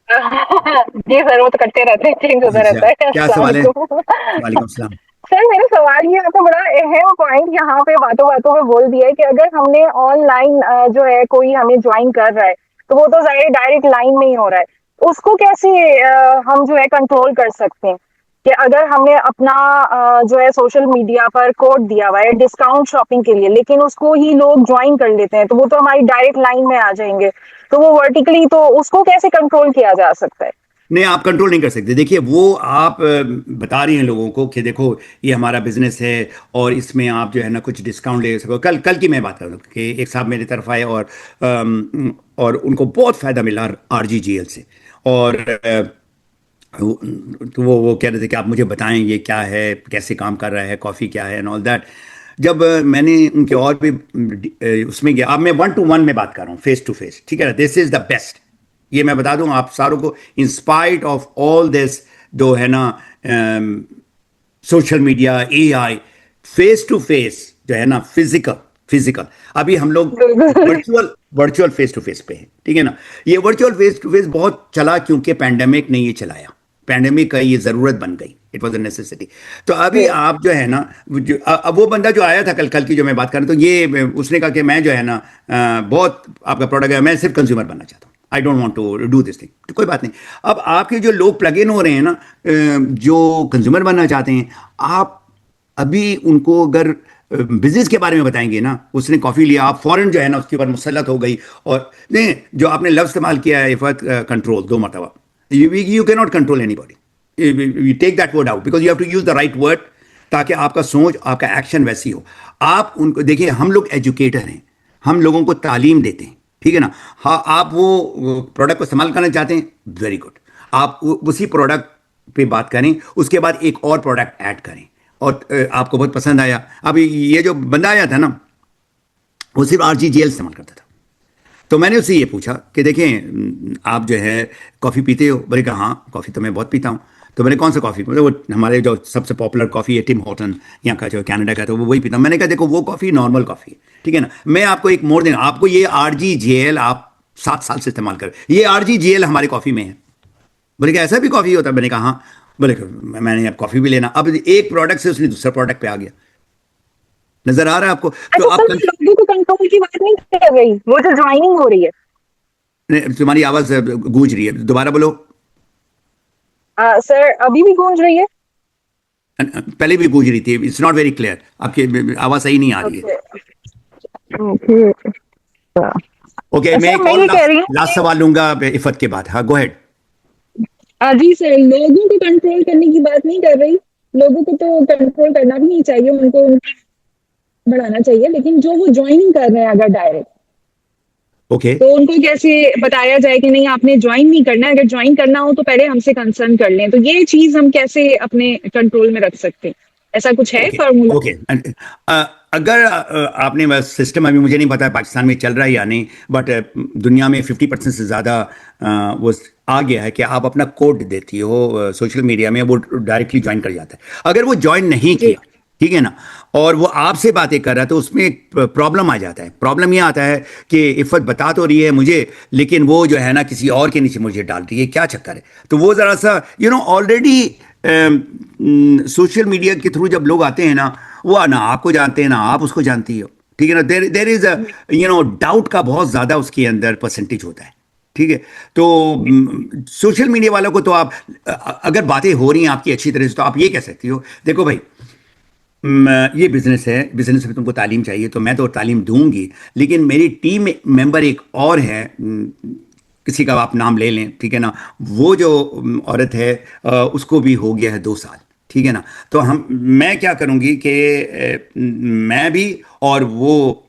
जी सर, वो तो करते रहते हैं, चेंज होता रहता है। क्या सवाल है? वालेकुम सलाम। सर, मेरा सवाल ये आपको बड़ा अहम पॉइंट यहाँ पे बातों बातों में बोल दिया है कि अगर हमने ऑनलाइन जो है कोई हमें ज्वाइन कर रहा है तो वो तो जाहिर डायरेक्ट लाइन में ही हो रहा है, उसको कैसे हम जो है कंट्रोल कर सकते हैं कि अगर हमने अपना जो है सोशल मीडिया पर कोड दिया हुआ है डिस्काउंट शॉपिंग के लिए, लेकिन उसको ही लोग ज्वाइन कर लेते हैं तो वो तो हमारी डायरेक्ट लाइन में आ जाएंगे, तो वो वर्टिकली, तो उसको कैसे कंट्रोल किया जा सकता है? नहीं, आप कंट्रोल नहीं कर सकते। देखिए, वो आप बता रही हैं लोगों को कि देखो ये हमारा बिजनेस है और इसमें आप जो है ना कुछ डिस्काउंट ले सको। कल कल की मैं बात कर रहा हूँ कि एक साहब मेरी तरफ आए और उनको बहुत फ़ायदा मिला RGGL से। और तो वो कह रहे थे कि आप मुझे बताएं ये क्या है, कैसे काम कर रहा है, कॉफ़ी क्या है एंड ऑल दैट। जब मैंने उनके और भी उसमें गया, अब मैं 1-to-1 में बात कर रहा हूँ, फेस टू फेस, ठीक है ना। दिस इज द बेस्ट, ये मैं बता दूं आप सारों को, in spite of all this जो है ना social media, AI, face to face जो है ना, फिजिकल फिजिकल। अभी हम लोग बिल्कुल। वर्चुअल फेस टू फेस पे है, ठीक है ना। ये वर्चुअल फेस टू फेस बहुत चला क्योंकि पैंडेमिक ने ये चलाया, पैंडेमिक का ये जरूरत बन गई, इट वॉज अ नेसेसिटी। तो अभी आप जो है ना, अब वो बंदा जो आया था कल कल की जो मैं बात कर रहा हूँ, तो ये उसने कहा कि मैं जो है ना बहुत आपका प्रोडक्ट है, मैं सिर्फ कंज्यूमर बनना चाहता हूँ, I don't want to do this thing. तो कोई बात नहीं। अब आपके जो लोग प्लग इन हो रहे हैं ना, जो कंज्यूमर बनना चाहते हैं, आप अभी उनको अगर बिजनेस के बारे में बताएंगे ना, उसने कॉफी लिया, आप फौरन जो है ना उसके ऊपर मुसलत हो गई। और नहीं, जो आपने लफ्ज इस्तेमाल किया है इफत, कंट्रोल 2 मरतबा, you can not control anybody, you take that word out because you have to use the right word, ताकि आपका सोच, आपका एक्शन वैसी हो। आप उनको देखिए, हम लोग एजुकेटर हैं, हम लोगों को तालीम देते हैं, ठीक है ना। हाँ, आप वो प्रोडक्ट को इस्तेमाल करना चाहते हैं, वेरी गुड, आप उसी प्रोडक्ट पे बात करें, उसके बाद एक और प्रोडक्ट ऐड करें और आपको बहुत पसंद आया। अब ये जो बंदा आया था ना, वो सिर्फ RGGL इस्तेमाल करता था। तो मैंने उससे ये पूछा कि देखें आप जो है कॉफ़ी पीते हो? बोले कहा हाँ, कॉफ़ी तो मैं बहुत पीता हूँ। तो मैंने कौन सा कॉफ़ी? मतलब वो हमारे जो सबसे पॉपुलर कॉफ़ी है टिम हॉर्टन, यहाँ का जो कनाडा का, तो वो वही पीता हूँ। मैंने कहा देखो वो कॉफ़ी नॉर्मल कॉफ़ी है, ठीक है ना। मैं आपको एक मोर दें, आपको ये RGGL आप 7 साल से इस्तेमाल करें, ये RGGL हमारी कॉफ़ी में है। बोले कि ऐसा भी कॉफ़ी होता है? मैंने कहा हाँ। बोले मैंने अब कॉफ़ी भी लेना। अब एक प्रोडक्ट से उसने दूसरा प्रोडक्ट पे आ गया। नजर आ रहा है आपको? तो अच्छा आप सर, मैं लोगों को कंट्रोल की बात नहीं कर रही, वो जो ज्वाइनिंग हो रही है। तुम्हारी आवाज गूंज रही है, दोबारा बोलो। सर अभी भी गूंज रही है? पहले भी गूंज रही थी, इट्स नॉट वेरी क्लियर, आपकी आवाज सही नहीं आ रही है। Okay okay. ओके, मैं सर एक मैं और ये कह रही हूँ लास्ट सवाल लूंगा इफत के बाद। हाँ, गो हेड। जी सर, लोगों को कंट्रोल करने की बात नहीं कर रही, लोगों को तो कंट्रोल करना भी नहीं चाहिए, उनको बढ़ाना चाहिए, लेकिन जो वो ज्वाइनिंग कर रहे हैं अगर डायरेक्ट, ओके, तो उनको कैसे बताया जाए कि नहीं आपने ज्वाइन नहीं करना है, अगर ज्वाइन करना हो तो पहले हमसे कंसर्न कर लें। तो ये चीज हम कैसे अपने कंट्रोल में रख सकते हैं? ऐसा कुछ है ओके, फॉर्मूला? ओके। अगर आपने बस सिस्टम, अभी मुझे नहीं पता पाकिस्तान में चल रहा है या नहीं, बट दुनिया में 50% से ज़्यादा वो आ गया है कि आप अपना कोड देती हो सोशल मीडिया में, वो डायरेक्टली ज्वाइन कर जाता है। अगर वो ज्वाइन नहीं जी किया, ठीक है ना, और वो आपसे बातें कर रहा है, तो उसमें एक प्रॉब्लम आ जाता है। प्रॉब्लम ये आता है कि इफ़त बता तो रही है मुझे, लेकिन वो जो है ना किसी और के नीचे मुझे डाल रही है, क्या चक्कर है? तो वो ज़रा सा ऑलरेडी सोशल मीडिया के थ्रू जब लोग आते हैं ना, वो ना आपको जानते हैं ना आप उसको जानती हो, ठीक है ना। देर इज डाउट का बहुत ज़्यादा उसके अंदर परसेंटेज होता है, ठीक है। तो सोशल मीडिया वालों को तो आप अगर बातें हो रही हैं आपकी अच्छी तरह से, तो आप ये कह सकती हो देखो भाई, ये बिजनेस है, बिजनेस में तुमको तालीम चाहिए तो मैं तो तालीम दूंगी, लेकिन मेरी टीम मेंबर एक और है, किसी का आप नाम ले लें, ठीक है ना, वो जो औरत है उसको भी हो गया है 2 साल, ठीक है ना। तो मैं क्या करूंगी कि मैं भी, और वो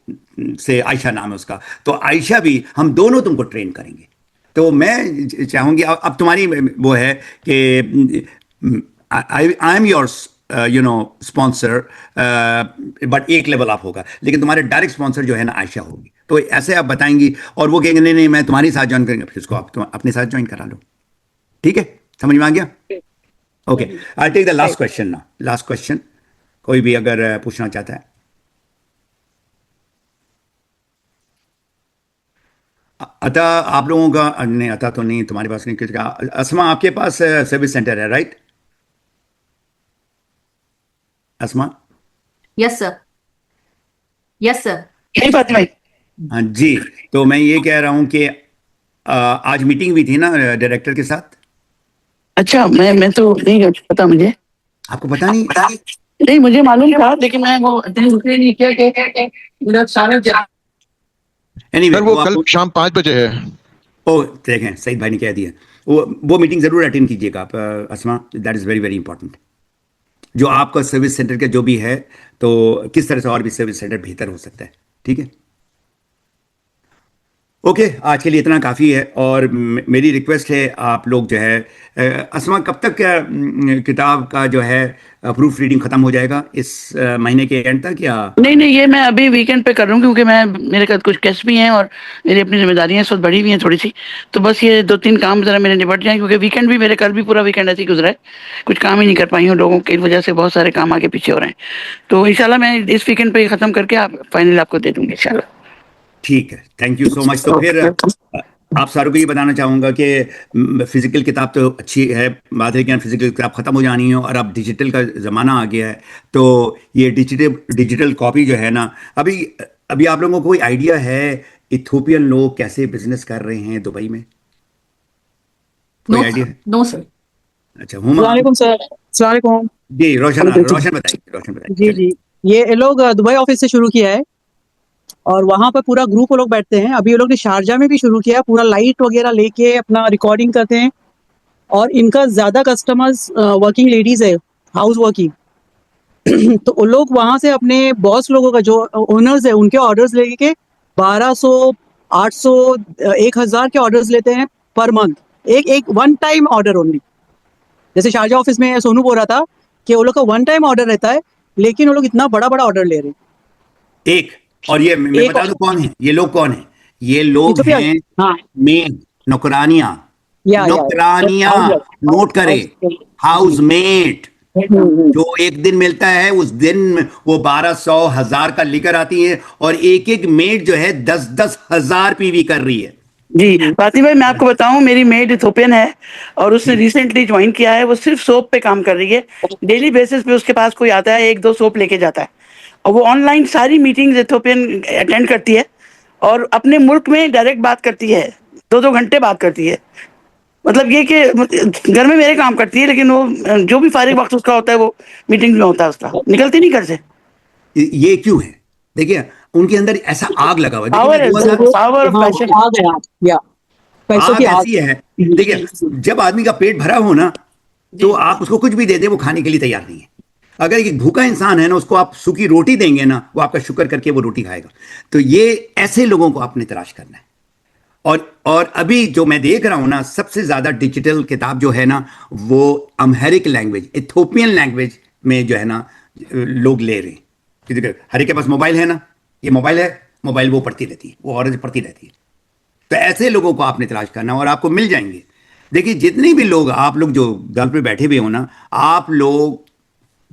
से आयशा नाम है उसका, तो आयशा भी, हम दोनों तुमको ट्रेन करेंगे। तो मैं चाहूंगी, अब तुम्हारी वो है कि I am yours sponsor, but एक लेवल आप होगा, लेकिन तुम्हारे डायरेक्ट स्पॉन्सर जो है ना आयशा होगी। तो ऐसे आप बताएंगी और वो कहेंगे नहीं नहीं मैं तुम्हारे साथ ज्वाइन करेंगे, फिर उसको आप अपने साथ ज्वाइन करा लो, ठीक है। समझ में आ गया? Okay, I take the last question ना, लास्ट क्वेश्चन, कोई भी अगर पूछना चाहता है। अता आप लोगों का नहीं, अता तो नहीं, तुम्हारे पास नहीं, किसका? असमा आपके पास सर्विस सेंटर है right? Asma? Yes sir, yes sir. नहीं फातिमा भाई। हाँ जी। तो मैं ये कह रहा हूं कि आज मीटिंग भी थी ना डायरेक्टर के साथ? अच्छा, मैं तो नहीं पता मुझे। आपको पता नहीं? नहीं, मुझे मालूम था, लेकिन मैं वो इसलिए नहीं किया कि मेरा सारा एनीवे, सर वो कल शाम 5 बजे है। ओ देखें, सईद भाई ने कह दिया। वो मीटिंग ज़रूर अटेंड कीजिएगा आप Asma, that is very very important. जो आपका सर्विस सेंटर का जो भी है, तो किस तरह से और भी सर्विस सेंटर बेहतर हो सकता है, ठीक है। ओके, आज के लिए इतना काफ़ी है। और मेरी रिक्वेस्ट है आप लोग जो है अस्मा, कब तक किताब का जो है प्रूफ रीडिंग ख़त्म हो जाएगा, इस महीने के एंड तक या? नहीं, ये मैं अभी वीकेंड पे कर रहा हूँ, क्योंकि मेरे साथ कुछ गेस्ट भी हैं और मेरी अपनी जिम्मेदारियां इस वक्त बढ़ी हुई हैं थोड़ी सी। तो बस ये 2-3 काम जरा मेरे निपट जाएं, क्योंकि वीकेंड भी मेरे, कल भी पूरा वीकेंड ऐसे ही गुजरा है, कुछ काम ही नहीं कर पाई हूँ, लोगों की वजह से बहुत सारे काम आगे पीछे हो रहे हैं। तो इंशाल्लाह मैं इस वीकेंड पे ख़त्म करके आप फाइनल आपको दे दूंगी इंशाल्लाह। ठीक है, थैंक यू सो मच। तो फिर आप सारों को ये बताना चाहूँगा कि फिजिकल किताब तो अच्छी है, बात है कि फिजिकल किताब ख़त्म हो जानी है और अब डिजिटल का ज़माना आ गया है। तो ये डिजिटल कॉपी जो है ना, अभी आप लोगों को कोई आइडिया है इथोपियन लोग कैसे बिजनेस कर रहे हैं दुबई में? कोई नो आइडिया सर, है? No sir. अच्छा, हुमा सलामकुम सर। सलामकुम। जी, रोशन बताइए। जी जी, ये लोग दुबई ऑफिस से शुरू किया है और वहाँ पर पूरा ग्रुप वो लोग बैठते हैं। अभी वो लोग ने शारजा में भी शुरू किया, पूरा लाइट वगैरह लेके अपना रिकॉर्डिंग करते हैं। और इनका ज़्यादा कस्टमर्स वर्किंग लेडीज़ है, हाउस वर्किंग। तो वो लोग वहाँ से अपने बॉस लोगों का, जो ओनर्स है, उनके ऑर्डर्स लेके 1200, 800, 1000 के ऑर्डर्स लेते हैं पर मंथ। एक वन टाइम ऑर्डर ओनली। जैसे शारजा ऑफिस में सोनू बोल रहा था कि वो लोग का वन टाइम ऑर्डर रहता है, लेकिन वो लोग इतना बड़ा बड़ा ऑर्डर ले रहे हैं। एक, और ये मैं बता दूं कौन है ये लोग, कौन है ये लोग हैं? हाँ, मेड, नौकरानियां। या नोट करे, हाउस मेड। जो एक दिन मिलता है उस दिन वो 1200-1000 का लेकर आती है, और एक एक मेड जो है 10-10 हजार पीवी कर रही है। जी फातिमा भाई, मैं आपको बताऊं, मेरी मेड इथोपियन है और उसने रिसेंटली ज्वाइन किया है। वो सिर्फ सोप पे काम कर रही है। डेली बेसिस पे उसके पास कोई आता है, 1-2 सोप लेके जाता है, और वो ऑनलाइन सारी मीटिंग्स इथोपियन अटेंड करती है और अपने मुल्क में डायरेक्ट बात करती है, 2-2 घंटे बात करती है। मतलब ये कि घर में मेरे काम करती है, लेकिन वो जो भी फारिग वक्त उसका होता है वो मीटिंग में होता है उसका, निकलती नहीं घर से। ये क्यों है? देखिए, उनके अंदर ऐसा आग लगा हुआ है। पावर देखिए, मैं 2000 पावर ऑफ पैशन। आ गया या पैसों आग की ऐसी है, देखिए, जब आदमी का पेट भरा हो ना, तो आप उसको कुछ भी दे दे, वो खाने के लिए तैयार नहीं है। अगर एक भूखा इंसान है ना, उसको आप सूखी रोटी देंगे ना, वो आपका शुक्र करके वो रोटी खाएगा। तो ये ऐसे लोगों को आपने तलाश करना है। और अभी जो मैं देख रहा हूं ना, सबसे ज्यादा डिजिटल किताब जो है ना, वो अम्हारिक लैंग्वेज, इथोपियन लैंग्वेज में जो है ना लोग ले रहे हैं। क्योंकि हर एक के पास मोबाइल है ना, ये मोबाइल है, मोबाइल वो पढ़ती रहती है, वो औरत पढ़ती रहती है। तो ऐसे लोगों को आपने तलाश करना और आपको मिल जाएंगे। देखिए, जितने भी लोग, आप लोग जो घर पे बैठे हुए हो ना, आप लोग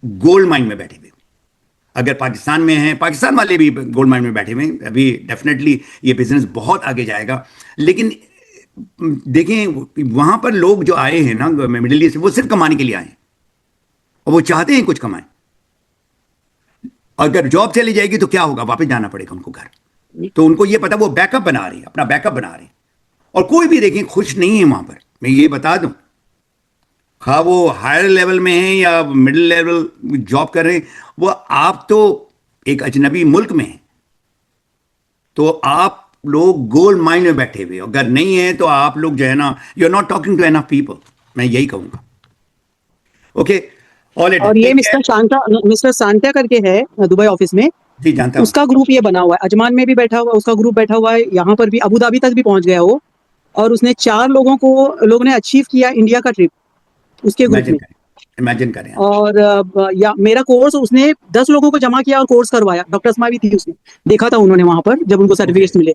गोल्ड माइन में बैठे हुए हो। अगर पाकिस्तान में हैं, पाकिस्तान वाले भी गोल्ड माइन में बैठे हुए हैं। अभी डेफिनेटली ये बिजनेस बहुत आगे जाएगा। लेकिन देखें, वहां पर लोग जो आए हैं ना मिडिल ईस्ट से, वो सिर्फ कमाने के लिए आए हैं और वो चाहते हैं कुछ कमाएं। अगर जॉब चली जाएगी तो क्या होगा? वापस जाना पड़ेगा उनको घर। तो उनको ये पता, वो बैकअप बना रहे हैं, अपना बैकअप बना रहे हैं। और कोई भी देखें खुश नहीं है वहां पर, मैं ये बता दूं। खा वो हायर लेवल में है या मिडिल लेवल जॉब कर रहे हैं, वो आप तो एक अजनबी मुल्क में हैं, तो आप लोग गोल्ड माइन में बैठे हुए। अगर नहीं है तो आप लोग जो है ना, you are not talking to enough people, मैं यही कहूंगा। ओके, और ये मिस्टर सांता करके है दुबई ऑफिस में। जी, जानता हूं। उसका ग्रुप ये बना हुआ है, अजमान में भी बैठा हुआ, उसका ग्रुप बैठा हुआ है, यहाँ पर भी अबू धाबी तक भी पहुंच गया वो। और उसने 4 लोगों ने अचीव किया इंडिया का ट्रिप उसके ग्रुप में। इमेजिन करें। और मेरा कोर्स उसने 10 लोगों को जमा किया और कोर्स करवाया। डॉक्टर अस्मा भी थी, उसने देखा था उन्होंने वहां पर जब उनको सर्टिफिकेट्स मिले।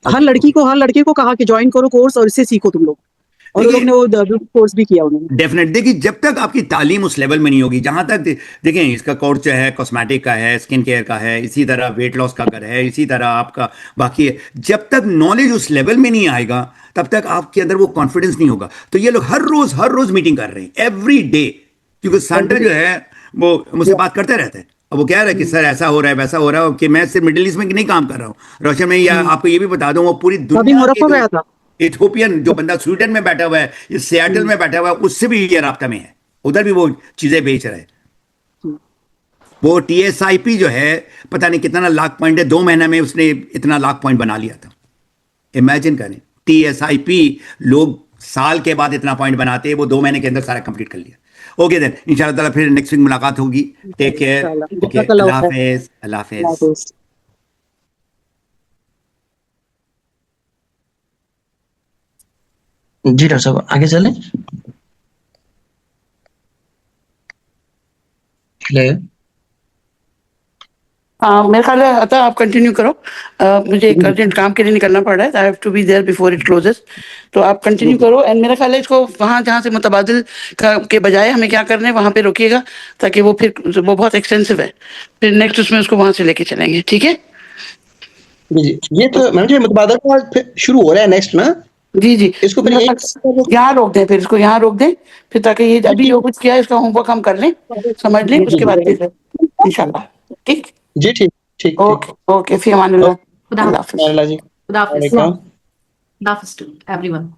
हर लड़के को कहा कि ज्वाइन करो कोर्स और इससे सीखो तुम लोग। और लोग ने वो कोर्स भी किया उन्होंने। डेफिनेट। देखिए, जब तक आपकी तालीम उस लेवल में नहीं होगी, जहां तक देखें, इसका कोर्स जो है कॉस्मेटिक का है, स्किन केयर का है, इसी तरह वेट लॉस का कर है, इसी तरह आपका बाकी है। जब तक नॉलेज उस लेवल में नहीं आएगा, तब तक आपके अंदर वो कॉन्फिडेंस नहीं होगा। तो ये लोग हर रोज मीटिंग कर रहे हैं, एवरी डे। क्योंकि सांता जो है वो मुझसे बात करते रहते हैं। अब वो कह रहा है कि सर ऐसा हो रहा है, वैसा हो रहा है, कि मैं सिर्फ मिडिल ईस्ट में नहीं काम कर रहा हूँ। रोशन, मैं आपको ये भी बता दूं, वो पूरी दुनिया गया था। इथोपियन जो बंदा स्वीडन में बैठा हुआ है, ये सियाटल में बैठा हुआ है, उससे भी ये राब्ता में है। उधर भी वो चीजें बेच रहा है। वो TSIP जो है, पता नहीं कितना लाख पॉइंट है, 2 महीने में उसने इतना लाख पॉइंट बना लिया था। इमेजिन करें, TSIP लोग साल के बाद इतना पॉइंट बनाते हैं, वो 2 महीने के अंदर सारा कंप्लीट कर लिया। ओके देन, इंशाल्लाह ताला फिर नेक्स्ट वीक मुलाकात होगी। Take care. इंशाल्लाह। ओके, जज़ाकल्लाह अल्लाह खैर। हाफिज, अल्लाह अल्लाह हाफिज। हाफिज। जी डॉक्टर साहब, आगे चलें। क्लियर। मेरे ख्याल है अतः आप कंटिन्यू करो। मुझे एक अर्जेंट काम के लिए निकलना पड़ रहा है। I have to be there before it closes. तो आप कंटिन्यू करो। एंड मेरा ख्याल है इसको वहाँ जहाँ से मुतबादिल के बजाय हमें क्या करना है, वहाँ पे रोकिएगा, ताकि वो फिर वो बहुत एक्सटेंसिव है, फिर नेक्स्ट उसमें उसको वहाँ से लेके चलेंगे। ठीक है जी जी, ये तो मैम जी मुतबादल का फिर शुरू हो रहा है नेक्स्ट ना, जी जी। इसको फिर यही यहाँ रोक दें, फिर इसको यहाँ रोक दें, फिर ताकि ये अभी जो कुछ किया है इसका होमवर्क हम कर लें, समझ लें, उसके बाद फिर इंशाल्लाह। ठीक। जी ठीक ठीक। ओके ओके, फी अमानिल्लाह। खुदा अल्लाह हाफिज। जी। खुदा हाफिज। वालेकुम। खुदा हाफिज टू एवरीवन।